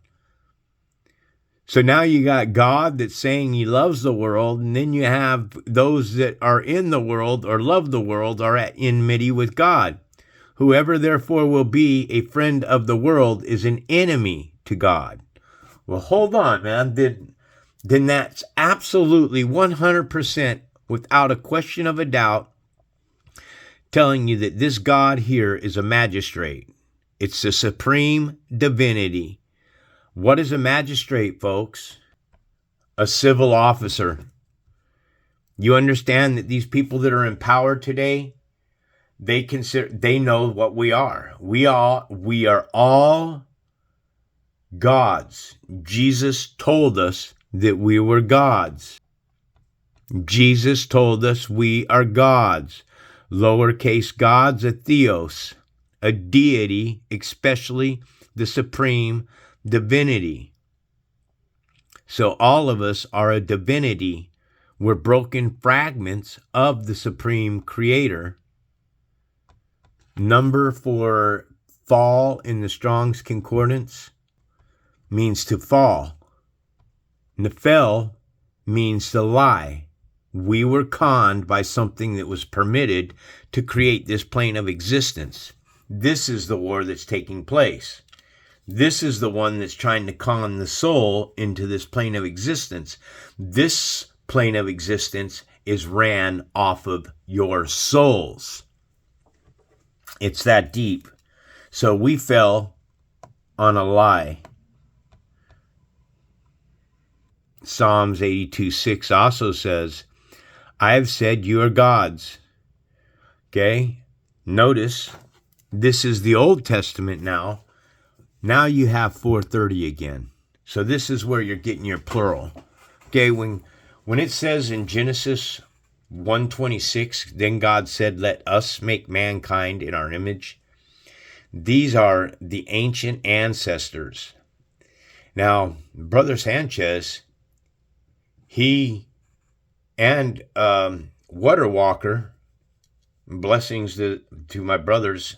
So now you got God that's saying he loves the world, and then you have those that are in the world or love the world are at enmity with God. Whoever therefore will be a friend of the world is an enemy to God. Well, hold on, man. Then that's absolutely 100% without a question of a doubt telling you that this God here is a magistrate. It's the supreme divinity. What is a magistrate, folks? A civil officer. You understand that these people that are in power today, they know what we are. We are all gods. Jesus told us that we were gods. Jesus told us we are gods. Lowercase gods, a theos, a deity, especially the supreme divinity. So all of us are a divinity. We're broken fragments of the supreme creator. Number for fall in the Strong's Concordance means to fall. Nephel means to lie. We were conned by something that was permitted to create this plane of existence. This is the war that's taking place. This is the one that's trying to con the soul into this plane of existence. This plane of existence is ran off of your souls. It's that deep. So we fell on a lie. Psalms 82:6 also says, I have said you are gods. Okay? Notice, this is the Old Testament now. Now you have 4:30 again. So this is where you're getting your plural. Okay, when it says in Genesis 1:26, then God said, let us make mankind in our image. These are the ancient ancestors. Now, Brother Sanchez, he and Water Walker, blessings to my brothers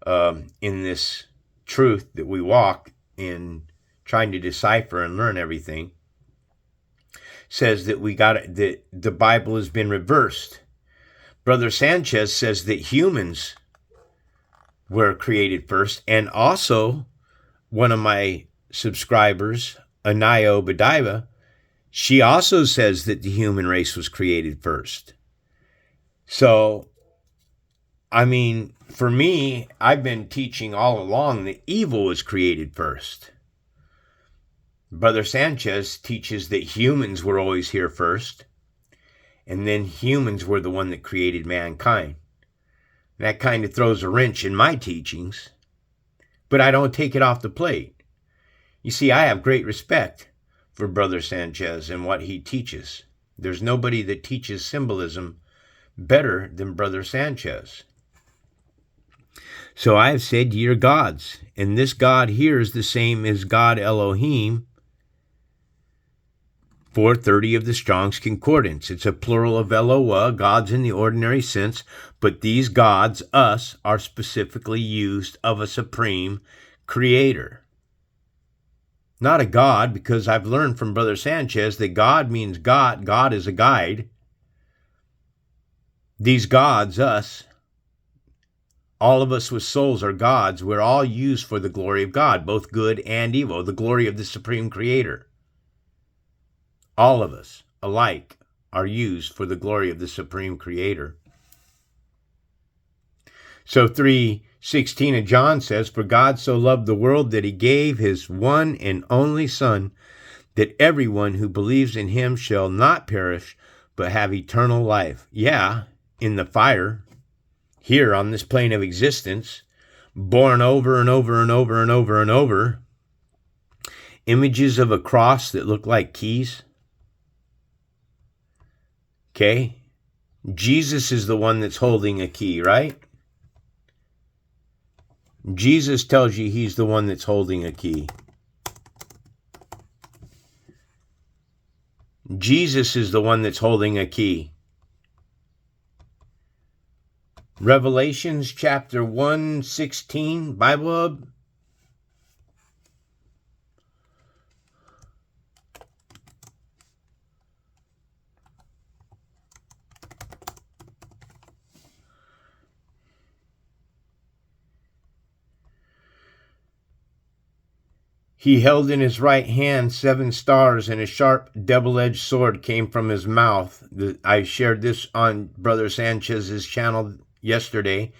in this truth that we walk in, trying to decipher and learn everything, says that that the Bible has been reversed. Brother Sanchez says that humans were created first. And also, one of my subscribers, Anayo Badiva, she also says that the human race was created first. So, I mean, for me, I've been teaching all along that evil was created first. Brother Sanchez teaches that humans were always here first, and then humans were the one that created mankind. That kind of throws a wrench in my teachings, but I don't take it off the plate. You see, I have great respect for Brother Sanchez and what he teaches. There's nobody that teaches symbolism better than Brother Sanchez. So I have said, ye are gods, and this God here is the same as God Elohim, 430 of the Strong's Concordance. It's a plural of Eloah, gods in the ordinary sense, but these gods, us, are specifically used of a supreme creator. Not a god, because I've learned from Brother Sanchez that God means God. God is a guide. These gods, us, all of us with souls are gods. We're all used for the glory of God, both good and evil, the glory of the supreme creator. All of us alike are used for the glory of the supreme creator. So 3:16 of John says, for God so loved the world that he gave his one and only Son, that everyone who believes in him shall not perish, but have eternal life. Yeah, in the fire, here on this plane of existence, born over and over and over and over and over, images of a cross that look like keys. Okay? Jesus is the one that's holding a key, right? Jesus tells you he's the one that's holding a key. Jesus is the one that's holding a key. Revelations chapter 1:16, Bible Hub. He held in his right hand 7 stars, and a sharp double-edged sword came from his mouth. I shared this on Brother Sanchez'S channel yesterday.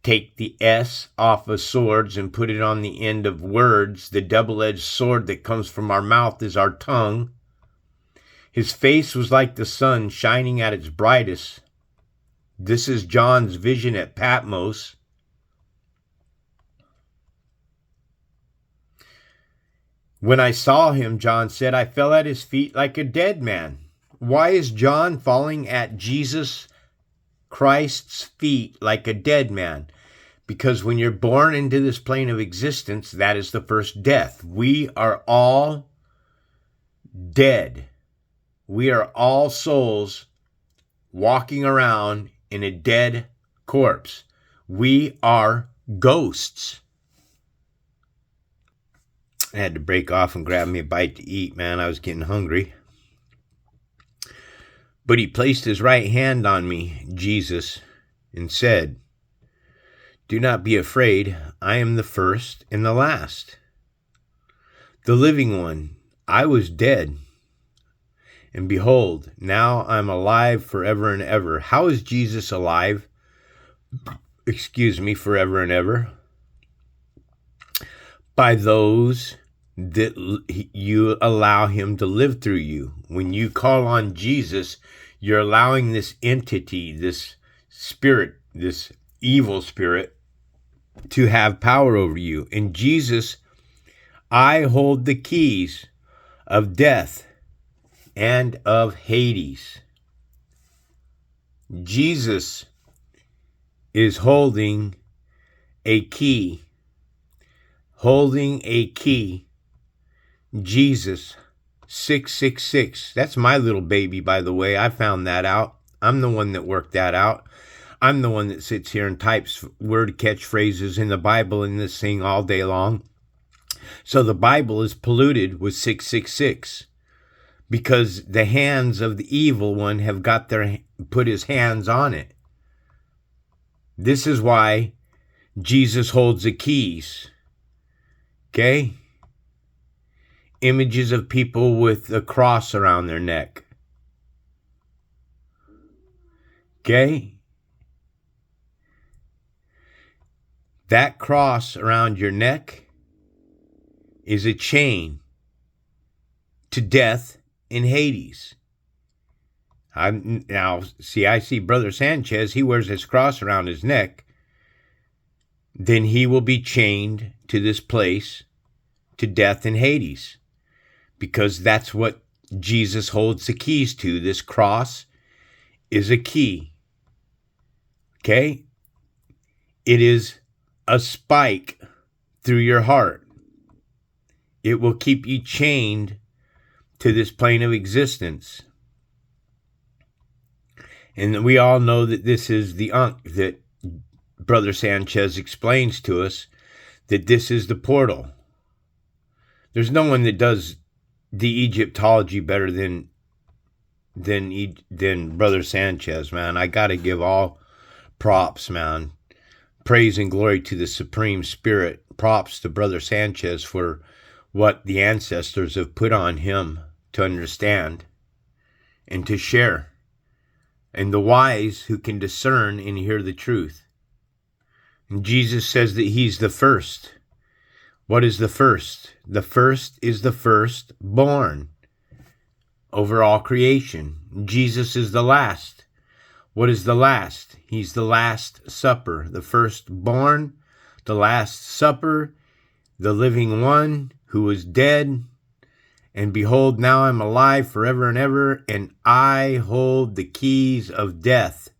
Take the S off of swords and put it on the end of words. The double-edged sword that comes from our mouth is our tongue. His face was like the sun shining at its brightest. This is John's vision at Patmos. When I saw him, John said, I fell at his feet like a dead man. Why is John falling at Jesus Christ's feet like a dead man? Because when you're born into this plane of existence, that is the first death. We are all dead. We are all souls walking around in a dead corpse. We are ghosts. I had to break off and grab me a bite to eat, man. I was getting hungry. But he placed his right hand on me, Jesus, and said, do not be afraid. I am the first and the last, the living one. I was dead, and behold, now I'm alive forever and ever. How is Jesus alive? Forever and ever. By those that you allow him to live through you. When you call on Jesus, you're allowing this entity, this spirit, this evil spirit, to have power over you. And Jesus, I hold the keys of death and of Hades. Jesus is holding a key. Jesus, 666. That's my little baby, by the way. I found that out. I'm the one that worked that out. I'm the one that sits here and types word catchphrases in the Bible in this thing all day long. So the Bible is polluted with 666 because the hands of the evil one have put his hands on it. This is why Jesus holds the keys. Okay? Images of people with a cross around their neck. Okay? That cross around your neck is a chain to death in Hades. I see Brother Sanchez, he wears his cross around his neck. Then he will be chained to this place, to death in Hades. Because that's what Jesus holds the keys to. This cross is a key. Okay? It is a spike through your heart. It will keep you chained to this plane of existence. And we all know that this is the Ankh that Brother Sanchez explains to us, that this is the portal. There's no one that does the Egyptology better than Brother Sanchez, man. I got to give all props, man. Praise and glory to the Supreme Spirit. Props to Brother Sanchez for what the ancestors have put on him to understand and to share. And the wise who can discern and hear the truth. And Jesus says that he's the first. What is the first? The first is the firstborn over all creation. Jesus is the last. What is the last? He's the last supper. The firstborn, the last supper, the living one who was dead. And behold, now I'm alive forever and ever, and I hold the keys of death.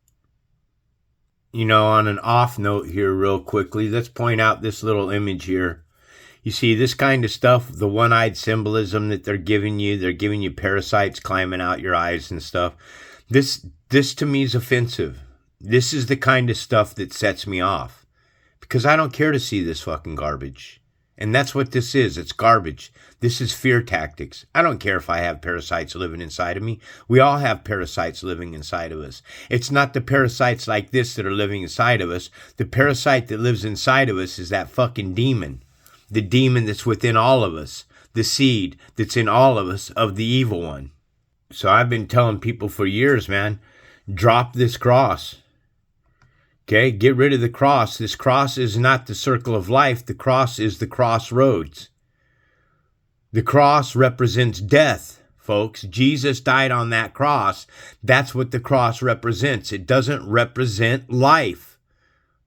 You know, on an off note here real quickly, let's point out this little image here. You see, this kind of stuff, the one-eyed symbolism that they're giving you parasites climbing out your eyes and stuff. This to me is offensive. This is the kind of stuff that sets me off. Because I don't care to see this fucking garbage. And that's what this is. It's garbage. This is fear tactics. I don't care if I have parasites living inside of me. We all have parasites living inside of us. It's not the parasites like this that are living inside of us. The parasite that lives inside of us is that fucking demon. The demon that's within all of us. The seed that's in all of us of the evil one. So I've been telling people for years, man, drop this cross. Okay, get rid of the cross. This cross is not the circle of life. The cross is the crossroads. The cross represents death, folks. Jesus died on that cross. That's what the cross represents. It doesn't represent life.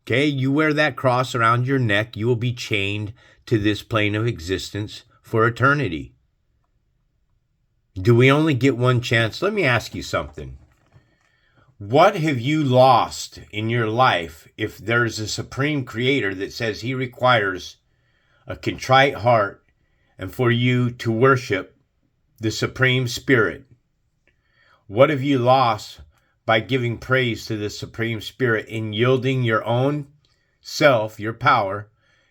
Okay, you wear that cross around your neck, you will be chained to this plane of existence for eternity. Do we only get one chance? Let me ask you something. What have you lost in your life if there's a supreme creator that says he requires a contrite heart and for you to worship the supreme spirit? What have you lost by giving praise to the supreme spirit and yielding your own self, your power,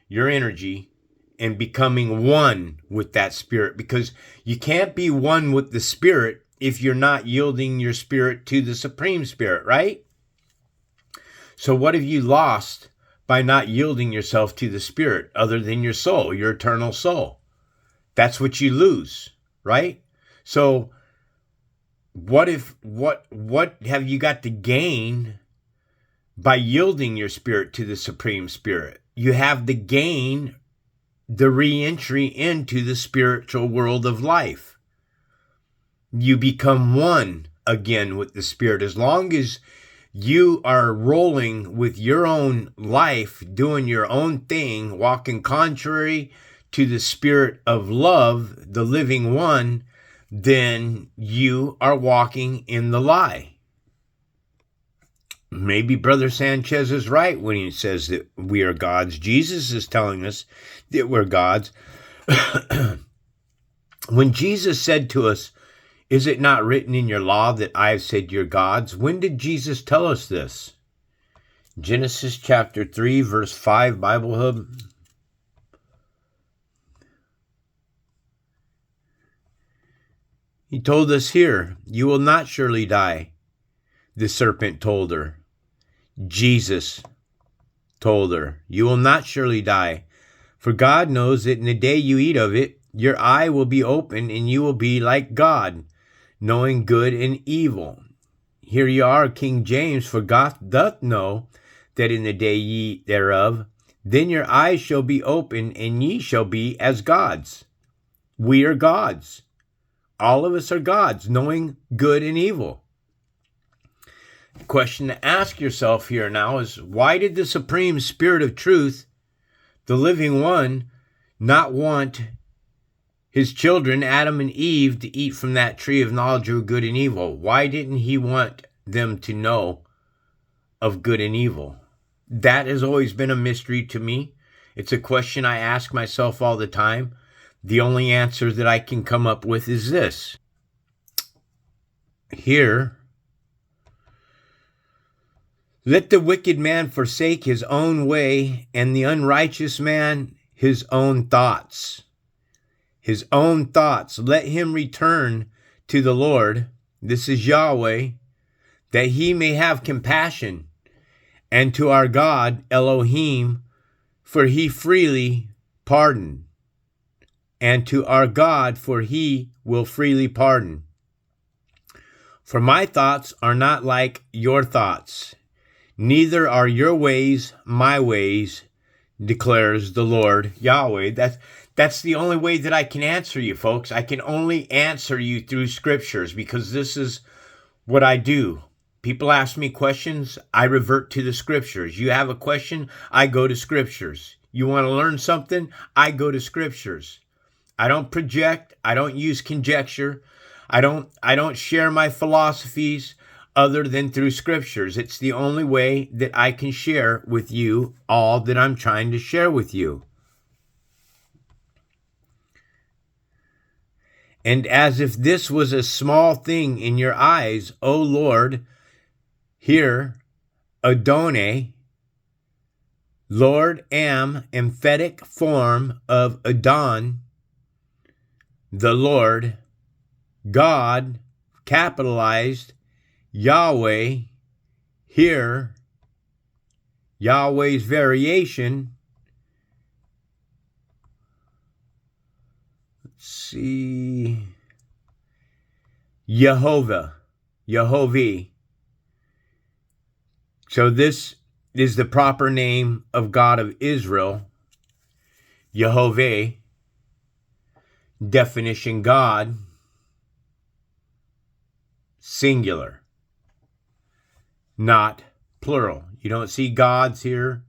your energy, and becoming one with that spirit? Because you can't be one with the spirit if you're not yielding your spirit to the supreme spirit, right? So what have you lost by not yielding yourself to the spirit other than your soul, your eternal soul? That's what you lose, right? So what have you got to gain by yielding your spirit to the supreme spirit? You have to gain the re-entry into the spiritual world of life. You become one again with the spirit. As long as you are rolling with your own life, doing your own thing, walking contrary to the spirit of love, the living one, then you are walking in the lie. Maybe Brother Sanchez is right when he says that we are gods. Jesus is telling us that we're gods. When Jesus said to us, "Is it not written in your law that I have said you're gods?" When did Jesus tell us this? Genesis chapter 3, verse 5, Bible Hub. He told us here, "You will not surely die," the serpent told her. Jesus told her, "You will not surely die, for God knows that in the day you eat of it, your eye will be open, and you will be like God, knowing good and evil." Here you are, King James, "For God doth know that in the day ye eat thereof, then your eyes shall be open, and ye shall be as gods." We are gods. All of us are gods, knowing good and evil. The question to ask yourself here now is, why did the Supreme Spirit of Truth, the living one, not want his children, Adam and Eve, to eat from that tree of knowledge of good and evil? Why didn't he want them to know of good and evil? That has always been a mystery to me. It's a question I ask myself all the time. The only answer that I can come up with is this. Here, "Let the wicked man forsake his own way, and the unrighteous man his own thoughts." His own thoughts. "Let him return to the Lord," this is Yahweh, "that he may have compassion, and to our God, Elohim, for he freely pardon. And to our God, for he will freely pardon. For my thoughts are not like your thoughts, neither are your ways my ways, declares the Lord Yahweh." That's the only way that I can answer you, folks. I can only answer you through scriptures, because this is what I do. People ask me questions, I revert to the scriptures. You have a question, I go to scriptures. You want to learn something, I go to scriptures. I don't project, I don't use conjecture. I don't share my philosophies other than through scriptures. It's the only way that I can share with you all that I'm trying to share with you. "And as if this was a small thing in your eyes, O Lord," here, Adonai, Lord, emphatic form of Adon, the Lord, God, capitalized, Yahweh, here, Yahweh's variation. Let's see, Jehovah. So this is the proper name of God of Israel, Jehovah. Definition: God, singular, not plural. You don't see gods here.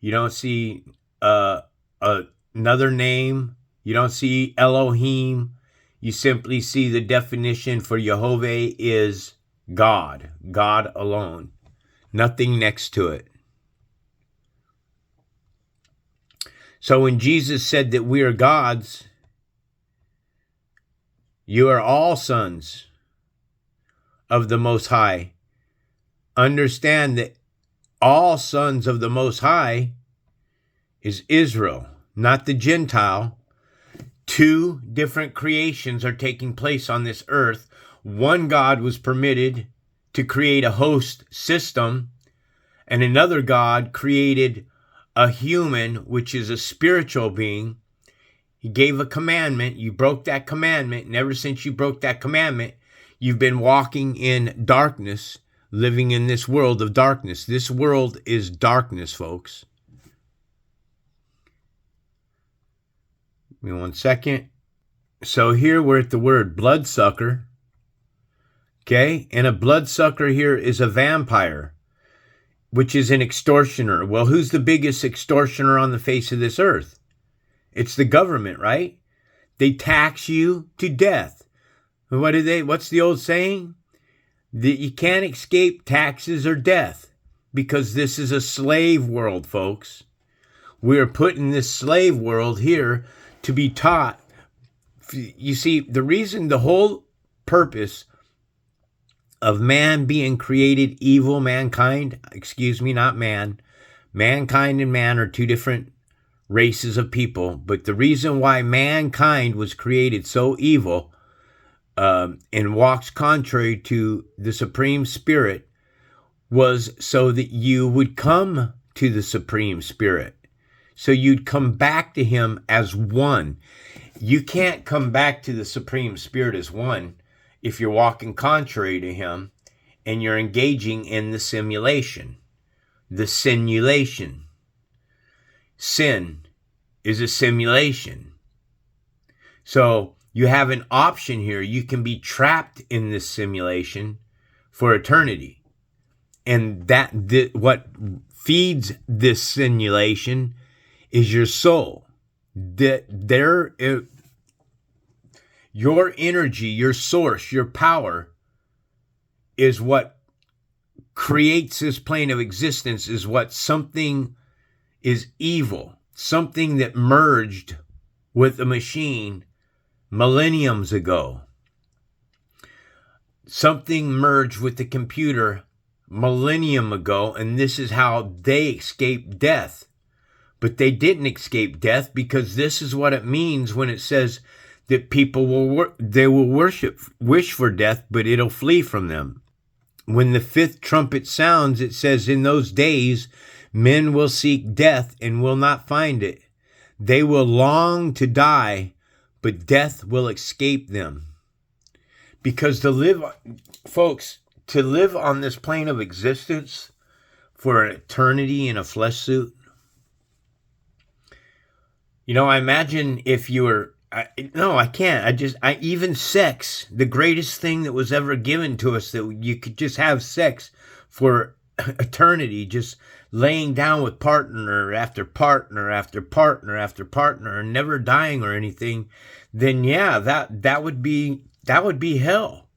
You don't see another name. You don't see Elohim. You simply see the definition for Jehovah is God, God alone, nothing next to it. So when Jesus said that we are gods, you are all sons of the Most High. Understand that all sons of the Most High is Israel, not the Gentile. Two different creations are taking place on this earth. One God was permitted to create a host system, and another God created a human, which is a spiritual being. He gave a commandment. You broke that commandment, and ever since you broke that commandment, you've been walking in darkness, living in this world of darkness. This world is darkness, folks. Give me 1 second. So here we're at the word bloodsucker. Okay, and a bloodsucker here is a vampire, which is an extortioner. Well, who's the biggest extortioner on the face of this earth? It's the government, right? They tax you to death. What's the old saying? That you can't escape taxes or death, because this is a slave world, folks. We're put in this slave world here to be taught. You see, the whole purpose of man being created evil, mankind and man are two different races of people, but the reason why mankind was created so evil and walks contrary to the Supreme Spirit was so that you would come to the Supreme Spirit. So you'd come back to him as one. You can't come back to the Supreme Spirit as one if you're walking contrary to him and you're engaging in the simulation, the simulation. Sin is a simulation. So you have an option here. You can be trapped in this simulation for eternity. And what feeds this simulation is your soul. Your energy, your source, your power is what creates this plane of existence, is what something is evil, something that merged with a machine millenniums ago. Something merged with the computer millennium ago, and this is how they escaped death. But they didn't escape death, because this is what it means when it says that people will wish for death, but it'll flee from them. When the fifth trumpet sounds, it says, in those days, men will seek death and will not find it. They will long to die, but death will escape them. Because to live on this plane of existence for an eternity in a flesh suit, I imagine if you were, I can't. Even sex, the greatest thing that was ever given to us, that you could just have sex for eternity, just laying down with partner after partner after partner after partner and never dying or anything, then yeah, that would be hell.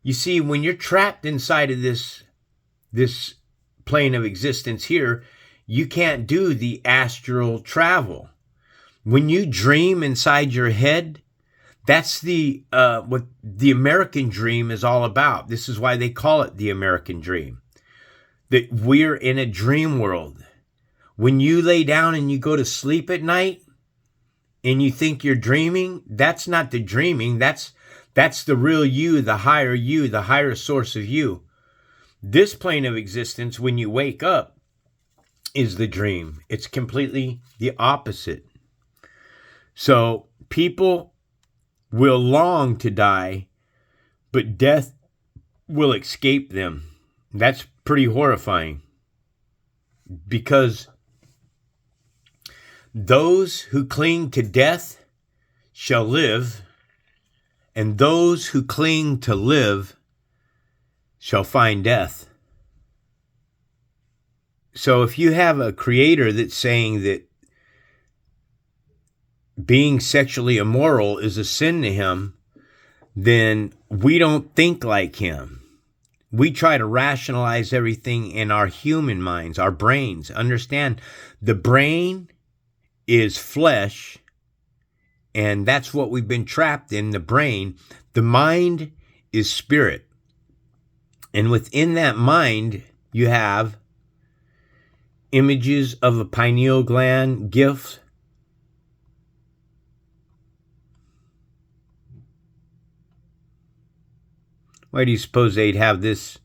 You see, when you're trapped inside of this plane of existence here, you can't do the astral travel. When you dream inside your head, that's what the American dream is all about. This is why they call it the American dream. That we're in a dream world. When you lay down and you go to sleep at night and you think you're dreaming, that's not the dreaming. That's the real you, the higher source of you. This plane of existence, when you wake up, is the dream. It's completely the opposite. So people will long to die, but death will escape them. That's pretty horrifying, because those who cling to death shall live, and those who cling to live shall find death. So if you have a creator that's saying that being sexually immoral is a sin to him, then we don't think like him. We try to rationalize everything in our human minds, our brains. Understand, the brain is flesh, and that's what we've been trapped in, the brain. The mind is spirit. And within that mind, you have images of a pineal gland, gifts. Why do you suppose they'd have this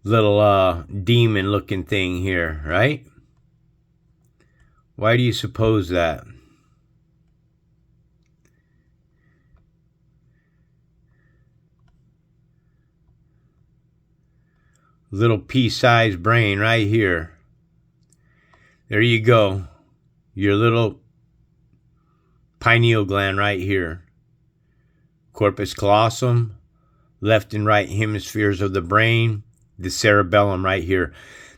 little demon-looking thing here, right? Why do you suppose that? Little pea-sized brain right here. There you go. Your little pineal gland right here. Corpus callosum. Left and right hemispheres of the brain, the cerebellum right here.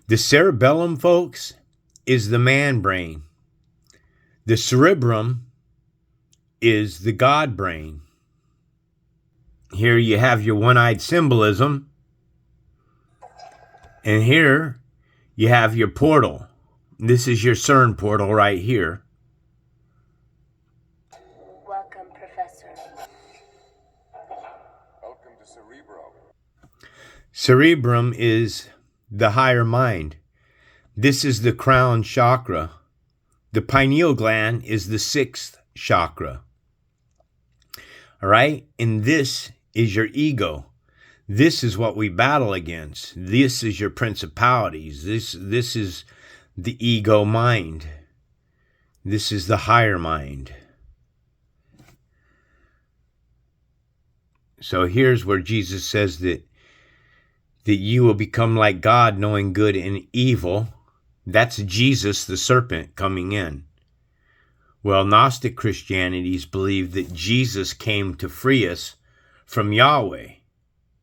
The cerebellum, folks, is the man brain. The cerebrum is the God brain. Here you have your one-eyed symbolism. And here you have your portal. This is your CERN portal right here. Welcome, Professor. Welcome to Cerebro. Cerebrum is the higher mind. This is the crown chakra. The pineal gland is the sixth chakra. All right? And this is your ego. This is what we battle against. This is your principalities. This is the ego mind. This is the higher mind. So here's where Jesus says that you will become like God, knowing good and evil. That's Jesus, the serpent, coming in. Well, Gnostic Christianities believe that Jesus came to free us from Yahweh.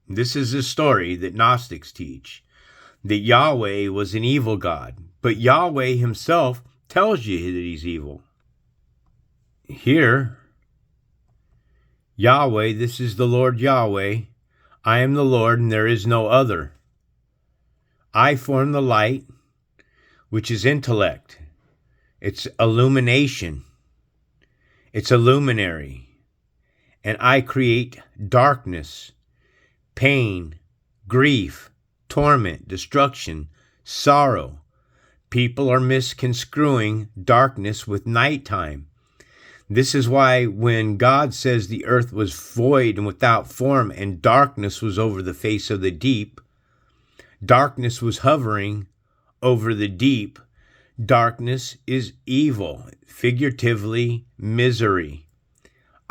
This is a story that Gnostics teach, that Yahweh was an evil God, but Yahweh himself tells you that he's evil. Here, Yahweh, this is the Lord Yahweh. I am the Lord, and there is no other. I form the light, which is intellect. It's illumination. It's a luminary. And I create darkness, pain, grief, torment, destruction, sorrow. People are misconstruing darkness with nighttime. This is why when God says the earth was void and without form and darkness was over the face of the deep, darkness was hovering over the deep. Darkness is evil, figuratively misery.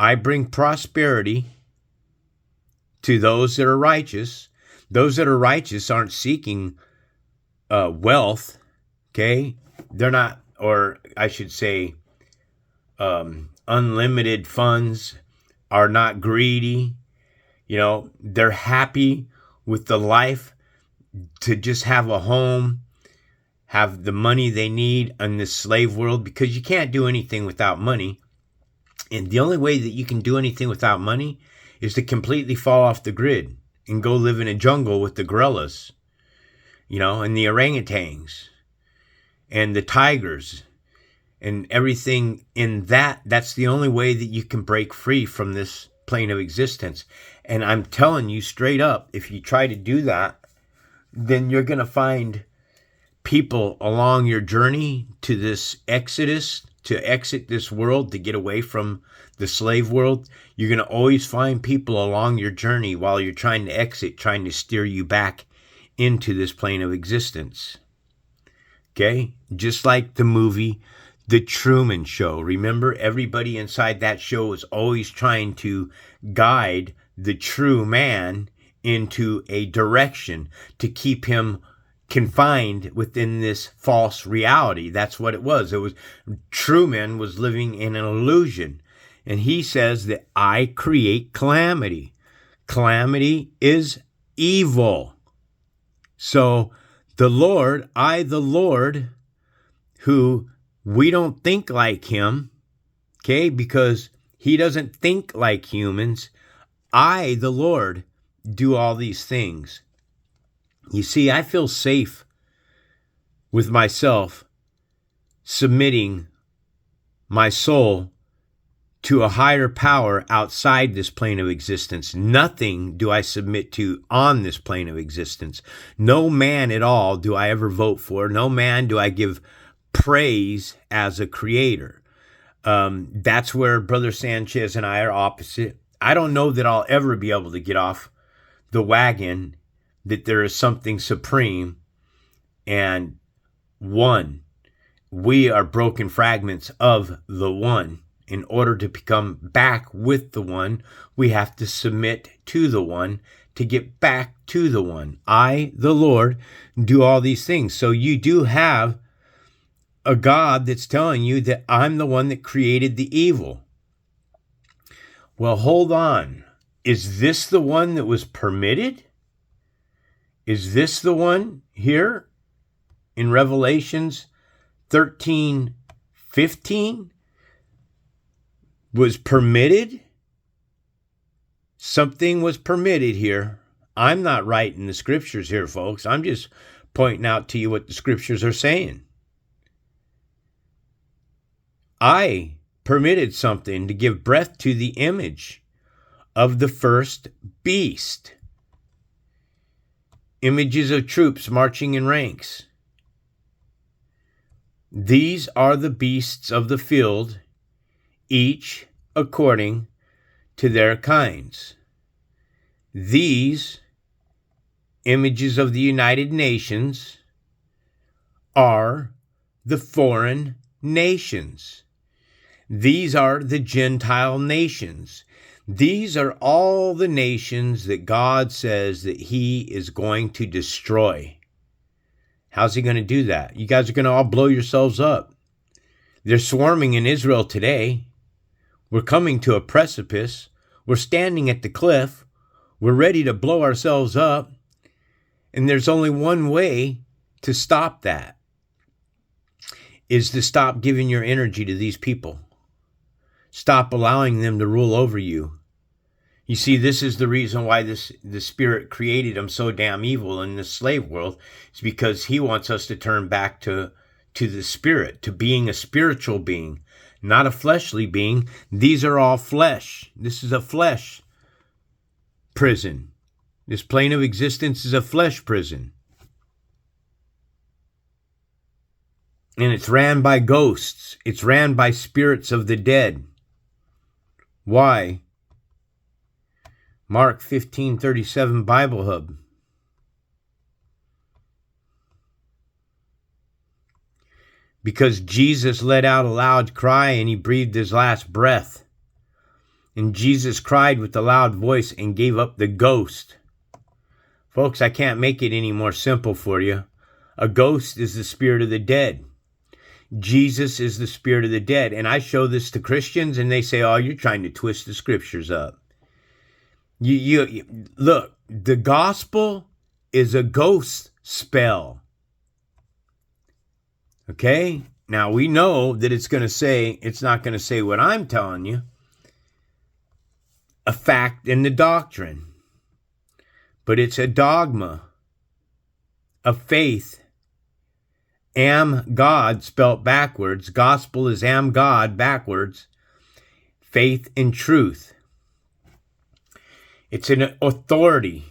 I bring prosperity to those that are righteous. Those that are righteous aren't seeking wealth, okay? They're not, or I should say, unlimited funds, are not greedy. You know, they're happy with the life to just have a home, have the money they need in this slave world, because you can't do anything without money. And the only way that you can do anything without money is to completely fall off the grid and go live in a jungle with the gorillas, you know, and the orangutans and the tigers and everything in that. That's the only way that you can break free from this plane of existence. And I'm telling you straight up, if you try to do that, then you're going to find people along your journey to this exodus, to exit this world, to get away from the slave world. You're going to always find people along your journey while you're trying to exit, trying to steer you back into this plane of existence. Okay? Just like the movie The Truman Show. Remember, everybody inside that show is always trying to guide the true man into a direction to keep him confined within this false reality. That's what it was. Truman was living in an illusion. And he says that I create calamity. Calamity is evil. So the Lord, the Lord, who we don't think like him, okay, because he doesn't think like humans. I, the Lord, do all these things. You see, I feel safe with myself submitting my soul to a higher power outside this plane of existence. Nothing do I submit to on this plane of existence. No man at all do I ever vote for. No man do I give praise as a creator. That's where Brother Sanchez and I are opposite. I don't know that I'll ever be able to get off the wagon that there is something supreme and one. We are broken fragments of the one. In order to become back with the one, we have to submit to the one to get back to the one. I, the Lord, do all these things. So you do have a God that's telling you that I'm the one that created the evil. Well, hold on. Is this the one that was permitted? Is this the one here in Revelations 13:15 was permitted? Something was permitted here. I'm not writing the scriptures here, folks. I'm just pointing out to you what the scriptures are saying. I permitted something to give breath to the image of the first beast. Images of troops marching in ranks. These are the beasts of the field, each according to their kinds. These images of the United Nations are the foreign nations. These are the Gentile nations. These are all the nations that God says that he is going to destroy. How's he going to do that? You guys are going to all blow yourselves up. They're swarming in Israel today. We're coming to a precipice. We're standing at the cliff. We're ready to blow ourselves up. And there's only one way to stop that, is to stop giving your energy to these people. Stop allowing them to rule over you. You see, this is the reason why the Spirit created them so damn evil in this slave world. It's because he wants us to turn back to the Spirit, to being a spiritual being, not a fleshly being. These are all flesh. This is a flesh prison. This plane of existence is a flesh prison. And it's ran by ghosts. It's ran by spirits of the dead. Why? Mark 15:37 Bible Hub. Because Jesus let out a loud cry and he breathed his last breath. And Jesus cried with a loud voice and gave up the ghost. Folks, I can't make it any more simple for you. A ghost is the spirit of the dead. Jesus is the spirit of the dead. And I show this to Christians and they say, oh, you're trying to twist the scriptures up. You look, the gospel is a ghost spell. Okay? Now we know that it's not going to say what I'm telling you. A fact in the doctrine. But it's a dogma of faith. Am God spelt backwards. Gospel is am God backwards. Faith and truth. It's an authority.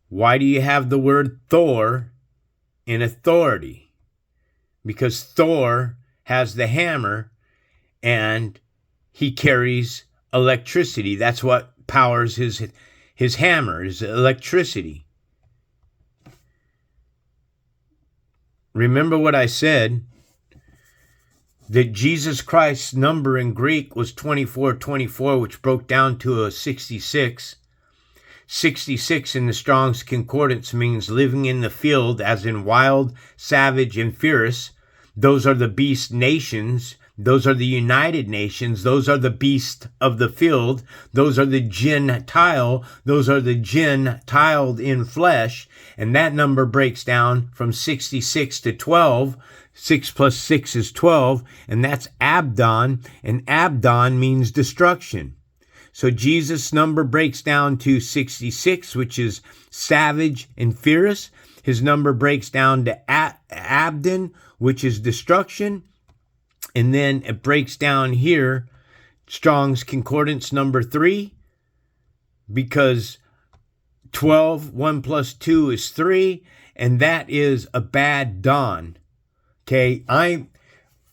Why do you have the word Thor in authority? Because Thor has the hammer and he carries electricity. That's what powers his hammer, is electricity. Remember what I said, that Jesus Christ's number in Greek was 2424, which broke down to a 66. 66 in the Strong's Concordance means living in the field, as in wild, savage, and fierce. Those are the beast nations. Those are the United Nations. Those are the beast of the field. Those are the Gentile. Those are the Gentiled in flesh. And that number breaks down from 66 to 12. 6 plus 6 is 12. And that's Abdon. And Abdon means destruction. So Jesus' number breaks down to 66, which is savage and fierce. His number breaks down to Abdon, which is destruction. And then it breaks down here, Strong's Concordance number 3, because 12, 1 plus 2 is 3, and that is a bad dawn. Okay, I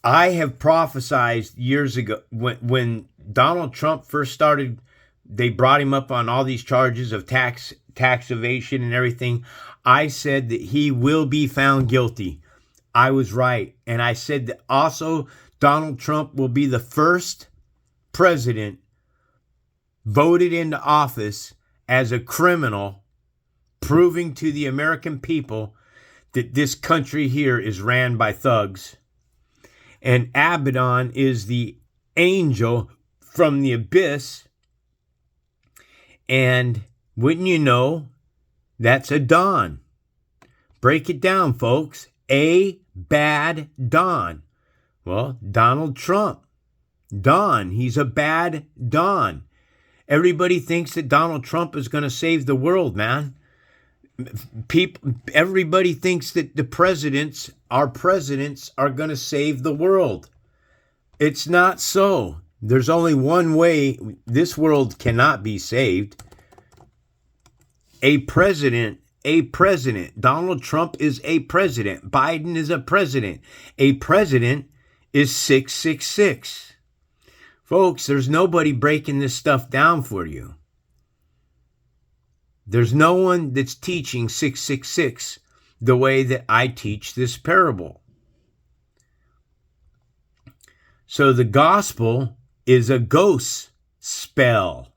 have prophesied years ago, when Donald Trump first started, they brought him up on all these charges of tax evasion and everything. I said that he will be found guilty. I was right. And I said that also Donald Trump will be the first president voted into office as a criminal, proving to the American people that this country here is ran by thugs. And Abaddon is the angel from the abyss. And wouldn't you know, that's a dawn. Break it down, folks. A bad dawn. Well, Donald Trump. Don. He's a bad Don. Everybody thinks that Donald Trump is going to save the world, man. Everybody thinks that our presidents are going to save the world. It's not so. There's only one way this world cannot be saved. A president. Donald Trump is a president. Biden is a president. A president is 666. Folks, there's nobody breaking this stuff down for you. There's no one that's teaching 666 the way that I teach this parable. So the gospel is a ghost spell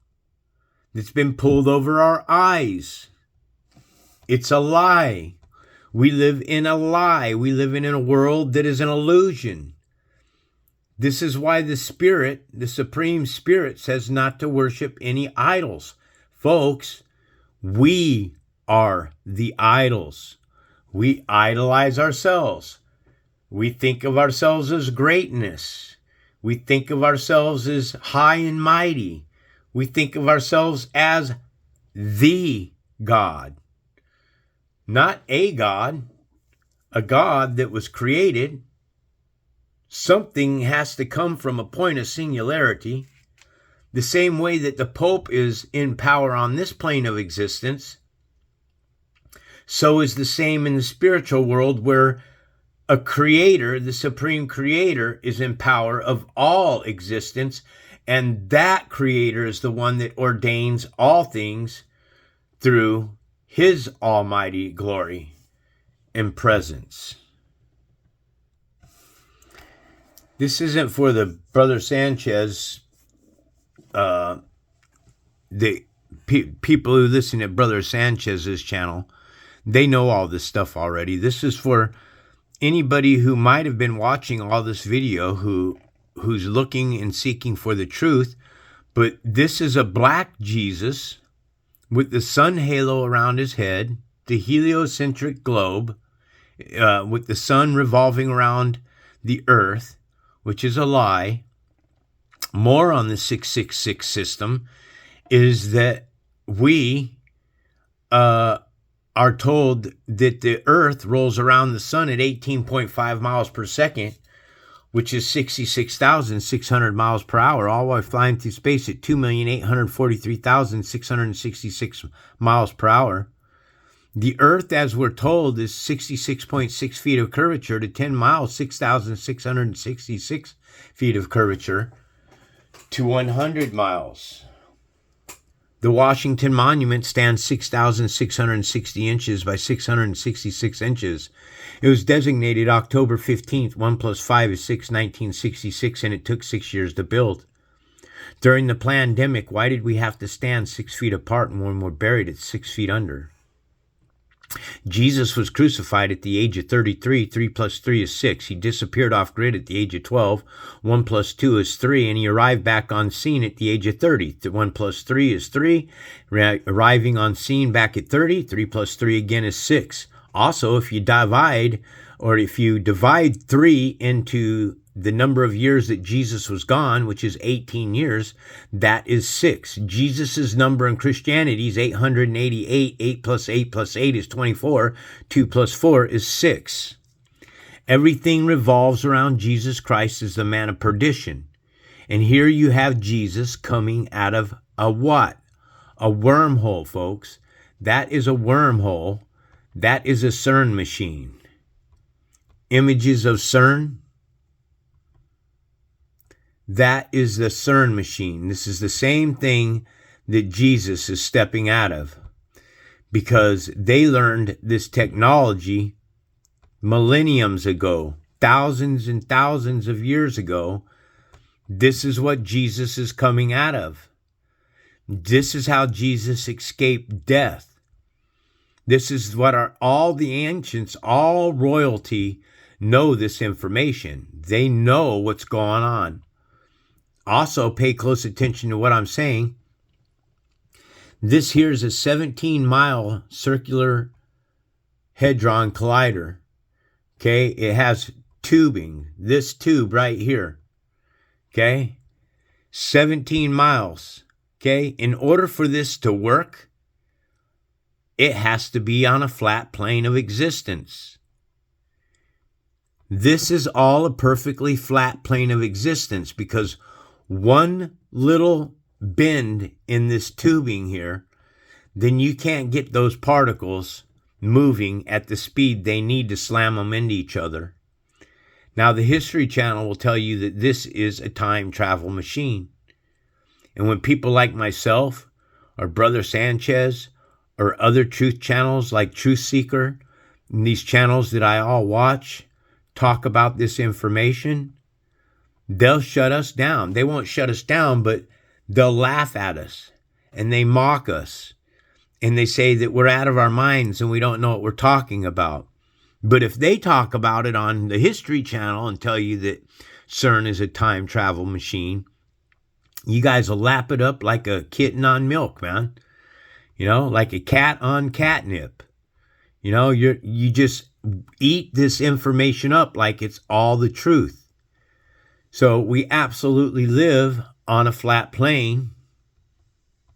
that's been pulled over our eyes. It's a lie. We live in a lie. We live in a world that is an illusion. This is why the Spirit, the Supreme Spirit, says not to worship any idols. Folks, we are the idols. We idolize ourselves. We think of ourselves as greatness. We think of ourselves as high and mighty. We think of ourselves as the God. Not a God that was created. Something has to come from a point of singularity. The same way that the Pope is in power on this plane of existence, so is the same in the spiritual world, where a creator, the supreme creator, is in power of all existence, and that creator is the one that ordains all things through his almighty glory and presence. This isn't for the Brother Sanchez, the people who listen to Brother Sanchez'S channel. They know all this stuff already. This is for anybody who might have been watching all this video who's looking and seeking for the truth. But this is a black Jesus with the sun halo around his head, the heliocentric globe, with the sun revolving around the earth, which is a lie. More on the 666 system is that we are told that the earth rolls around the sun at 18.5 miles per second, which is 66,600 miles per hour, all while flying through space at 2,843,666 miles per hour. The earth, as we're told, is 66.6 feet of curvature to 10 miles, 6,666 feet of curvature to 100 miles. The Washington Monument stands 6,660 inches by 666 inches. It was designated October 15th, 1 plus 5 is 6, 1966, and it took 6 years to build. During the pandemic, why did we have to stand 6 feet apart when we're buried at 6 feet under? Jesus was crucified at the age of 33. 3 plus 3 is 6. He disappeared off grid at the age of 12. 1 plus 2 is 3. And he arrived back on scene at the age of 30. 1 plus 3 is 3. Arriving on scene back at 30. 3 plus 3 again is 6. Also, if you divide 3 into the number of years that Jesus was gone, which is 18 years, that is 6. Jesus' number in Christianity is 888. 8 plus 8 plus 8 is 24. 2 plus 4 is 6. Everything revolves around Jesus Christ as the man of perdition. And here you have Jesus coming out of a what? A wormhole, folks. That is a wormhole. That is a CERN machine. Images of CERN. That is the CERN machine. This is the same thing that Jesus is stepping out of, because they learned this technology millenniums ago, thousands and thousands of years ago. This is what Jesus is coming out of. This is how Jesus escaped death. This is what all the ancients, all royalty know this information. They know what's going on. Also, pay close attention to what I'm saying. This here is a 17-mile circular hadron collider. Okay, it has tubing. This tube right here. Okay, 17 miles. Okay, in order for this to work, it has to be on a flat plane of existence. This is all a perfectly flat plane of existence, because one little bend in this tubing here, then you can't get those particles moving at the speed they need to slam them into each other. Now, the History Channel will tell you that this is a time travel machine. And when people like myself, or Brother Sanchez, or other truth channels like Truth Seeker, and these channels that I all watch talk about this information, they'll shut us down. They won't shut us down, but they'll laugh at us and they mock us and they say that we're out of our minds and we don't know what we're talking about. But if they talk about it on the History Channel and tell you that CERN is a time travel machine, you guys will lap it up like a kitten on milk, man. You know, like a cat on catnip. You know, you just eat this information up like it's all the truth. So we absolutely live on a flat plane.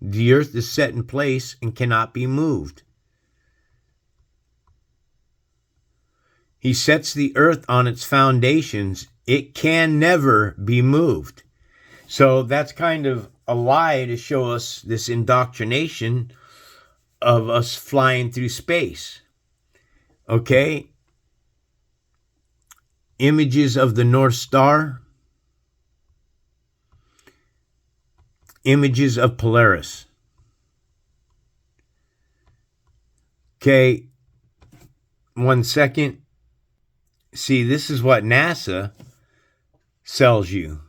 The earth is set in place and cannot be moved. He sets the earth on its foundations. It can never be moved. So that's kind of a lie to show us this indoctrination of us flying through space. Okay? Images of the North Star. Images of Polaris. Okay, 1 second. See, this is what NASA sells you.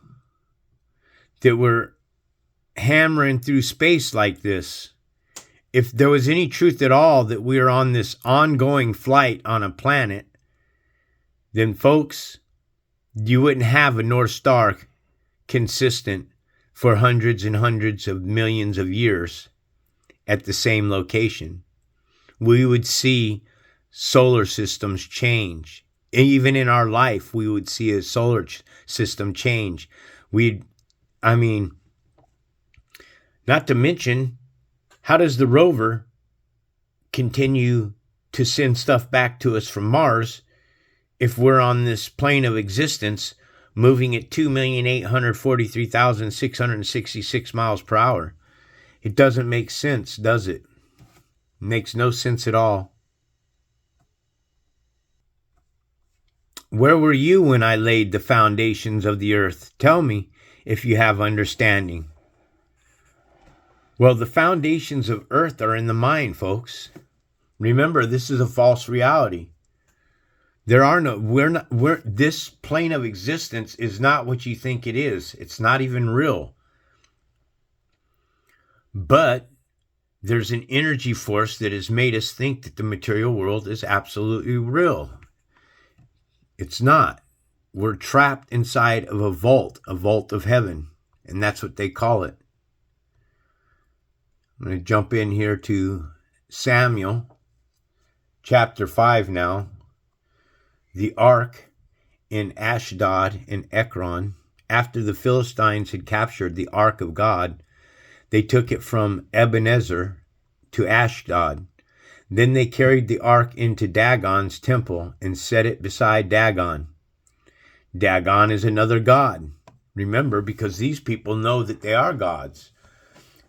That we're hammering through space like this. If there was any truth at all that we are on this ongoing flight on a planet, then folks, you wouldn't have a North Star consistent for hundreds and hundreds of millions of years at the same location. We would see solar systems change. Even in our life, we would see a solar system change. Not to mention, how does the rover continue to send stuff back to us from Mars if we're on this plane of existence moving at 2,843,666 miles per hour? It doesn't make sense, does it? It makes no sense at all. Where were you when I laid the foundations of the earth? Tell me if you have understanding. Well, the foundations of earth are in the mind, folks. Remember, this is a false reality. This plane of existence is not what you think it is. It's not even real. But there's an energy force that has made us think that the material world is absolutely real. It's not. We're trapped inside of a vault of heaven, and that's what they call it. I'm going to jump in here to Samuel, chapter 5 now. The ark in Ashdod and Ekron. After the Philistines had captured the ark of God, they took it from Ebenezer to Ashdod. Then they carried the ark into Dagon's temple and set it beside Dagon. Dagon is another god. Remember, because these people know that they are gods.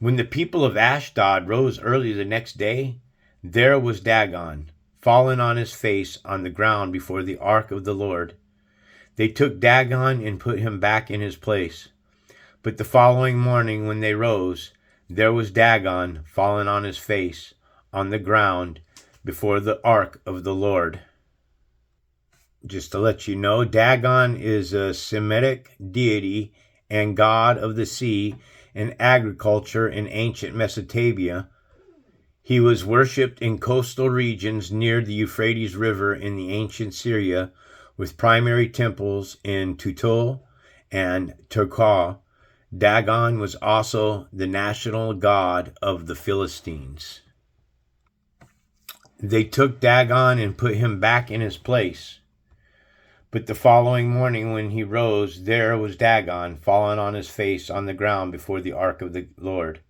When the people of Ashdod rose early the next day, there was Dagon, fallen on his face on the ground before the ark of the Lord. They took Dagon and put him back in his place. But the following morning when they rose, there was Dagon, fallen on his face on the ground before the ark of the Lord. Just to let you know, Dagon is a Semitic deity and god of the sea and agriculture in ancient Mesopotamia. He was worshipped in coastal regions near the Euphrates River in the ancient Syria, with primary temples in Tutul and Tekoa. Dagon was also the national god of the Philistines. They took Dagon and put him back in his place. But the following morning when he rose, there was Dagon, fallen on his face on the ground before the ark of the Lord.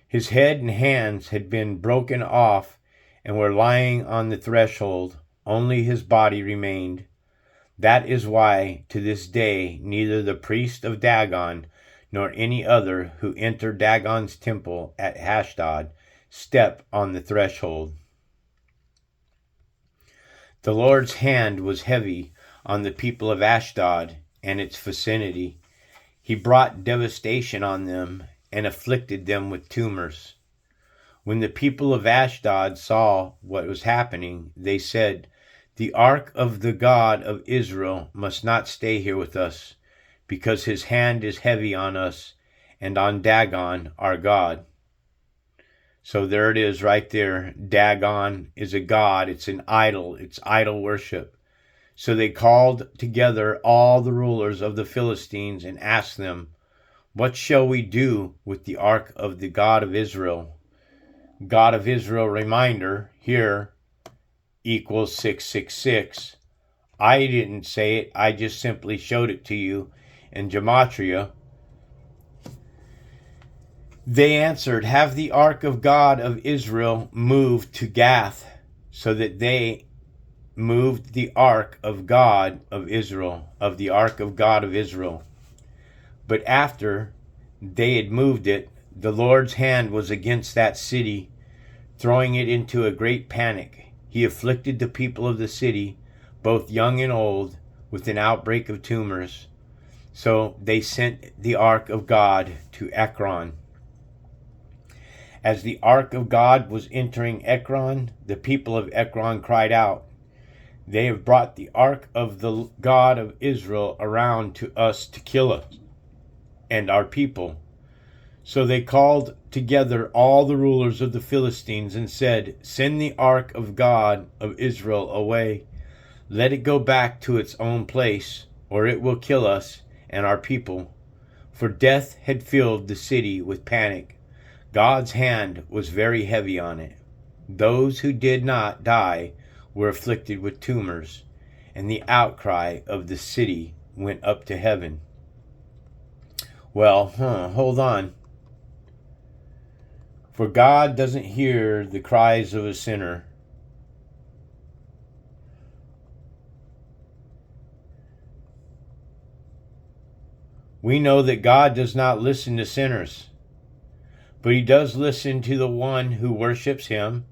His head and hands had been broken off and were lying on the threshold. Only his body remained. That is why, to this day, neither the priest of Dagon nor any other who entered Dagon's temple at Ashdod step on the threshold. The Lord's hand was heavy on the people of Ashdod and its vicinity. He brought devastation on them and afflicted them with tumors. When the people of Ashdod saw what was happening, they said, "The ark of the God of Israel must not stay here with us, because his hand is heavy on us and on Dagon, our God." So there it is right there. Dagon is a god. It's an idol. It's idol worship. So they called together all the rulers of the Philistines and asked them, "What shall we do with the ark of the God of Israel?" God of Israel reminder here equals 666. I didn't say it. I just simply showed it to you in gematria. They answered, "Have the ark of God of Israel moved to Gath." So that they moved the ark of God of Israel, of the ark of God of Israel. But after they had moved it, the Lord's hand was against that city, throwing it into a great panic. He afflicted the people of the city, both young and old, with an outbreak of tumors. So they sent the ark of God to Ekron. As the ark of God was entering Ekron, the people of Ekron cried out, "They have brought the ark of the God of Israel around to us to kill us and our people." So they called together all the rulers of the Philistines and said, "Send the ark of God of Israel away. Let it go back to its own place, or it will kill us and our people." For death had filled the city with panic. God's hand was very heavy on it. Those who did not die were afflicted with tumors, and the outcry of the city went up to heaven. Well, hold on. For God doesn't hear the cries of a sinner. We know that God does not listen to sinners, but he does listen to the one who worships him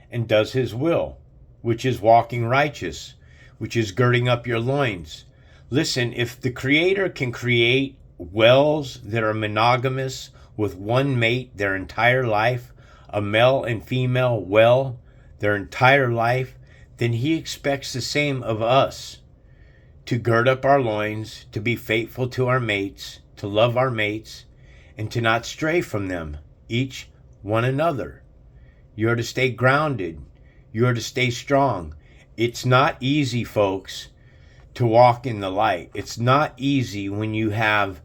and does his will, which is walking righteous, which is girding up your loins. Listen, if the Creator can create wells that are monogamous with one mate their entire life, a male and female well their entire life, then he expects the same of us, to gird up our loins, to be faithful to our mates, to love our mates, and to not stray from them, each one another. You are to stay grounded. You are to stay strong. It's not easy, folks, to walk in the light. It's not easy when you have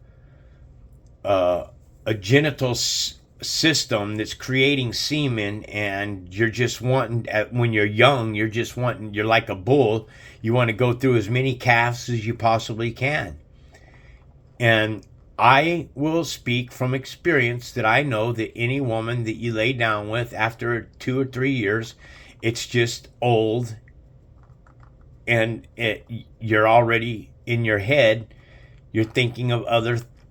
a genital system that's creating semen, and you're just wanting, when you're young, you're like a bull. You want to go through as many calves as you possibly can. And I will speak from experience that I know that any woman that you lay down with after 2 or 3 years, it's just old, and you're already in your head, you're thinking of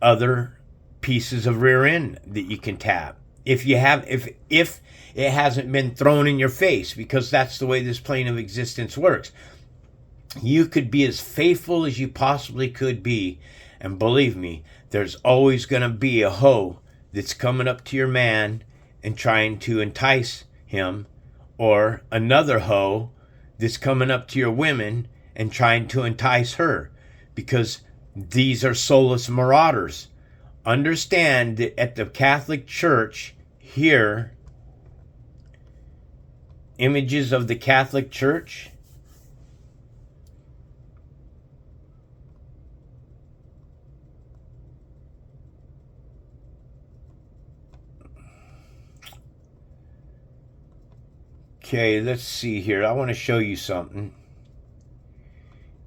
other pieces of rear end that you can tap. If it hasn't been thrown in your face, because that's the way this plane of existence works. You could be as faithful as you possibly could be, and believe me, there's always going to be a hoe that's coming up to your man and trying to entice him, or another hoe that's coming up to your women and trying to entice her, because these are soulless marauders. Understand that at the Catholic Church here, images of the Catholic Church, okay, let's see here. I want to show you something.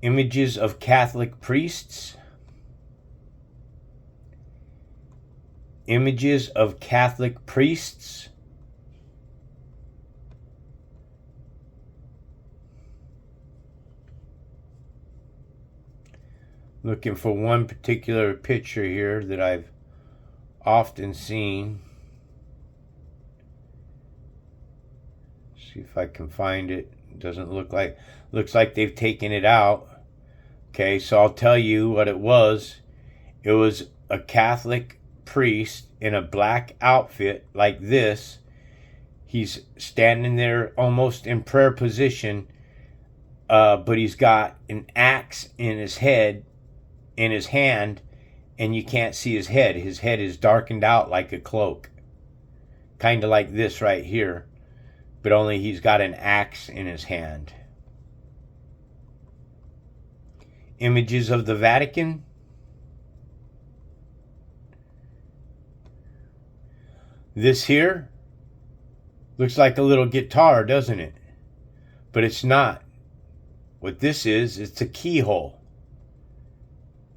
Images of Catholic priests. Images of Catholic priests. Looking for one particular picture here that I've often seen. See if I can find it. Doesn't look like, looks like they've taken it out. Okay, so I'll tell you what it was. It was a Catholic priest in a black outfit like this, He's standing there almost in prayer position, but he's got an axe in his head, in his hand, and you can't see his head. His head is darkened out like a cloak. Kind of like this right here, but only he's got an axe in his hand. Images of the Vatican. This here looks like a little guitar, doesn't it? But it's not. What this is, it's a keyhole.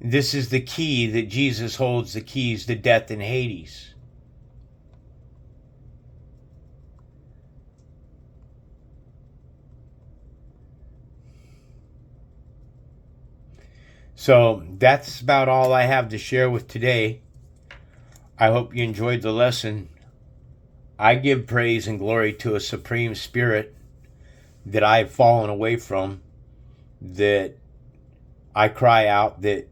This is the key that Jesus holds, the keys to death and Hades. So that's about all I have to share with today. I hope you enjoyed the lesson. I give praise and glory to a supreme spirit that I've fallen away from, that I cry out that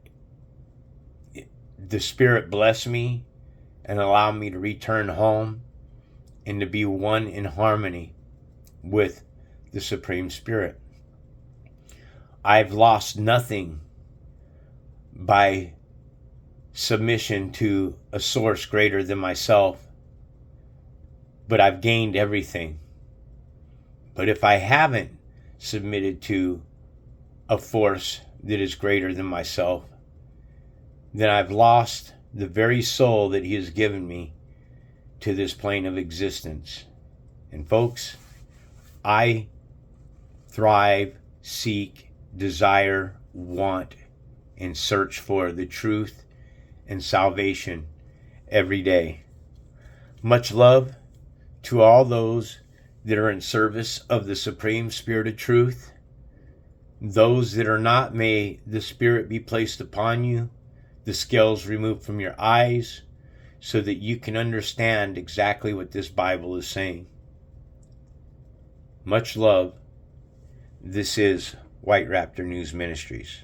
the Spirit bless me and allow me to return home and to be one in harmony with the Supreme Spirit. I've lost nothing by submission to a source greater than myself, but I've gained everything. But if I haven't submitted to a force that is greater than myself, then I've lost the very soul that He has given me to this plane of existence. And folks, I thrive, seek, desire, want, and search for the truth and salvation every day. Much love to all those that are in service of the Supreme Spirit of Truth. Those that are not, may the Spirit be placed upon you, the scales removed from your eyes, so that you can understand exactly what this Bible is saying. Much love. This is White Raptor News Ministries.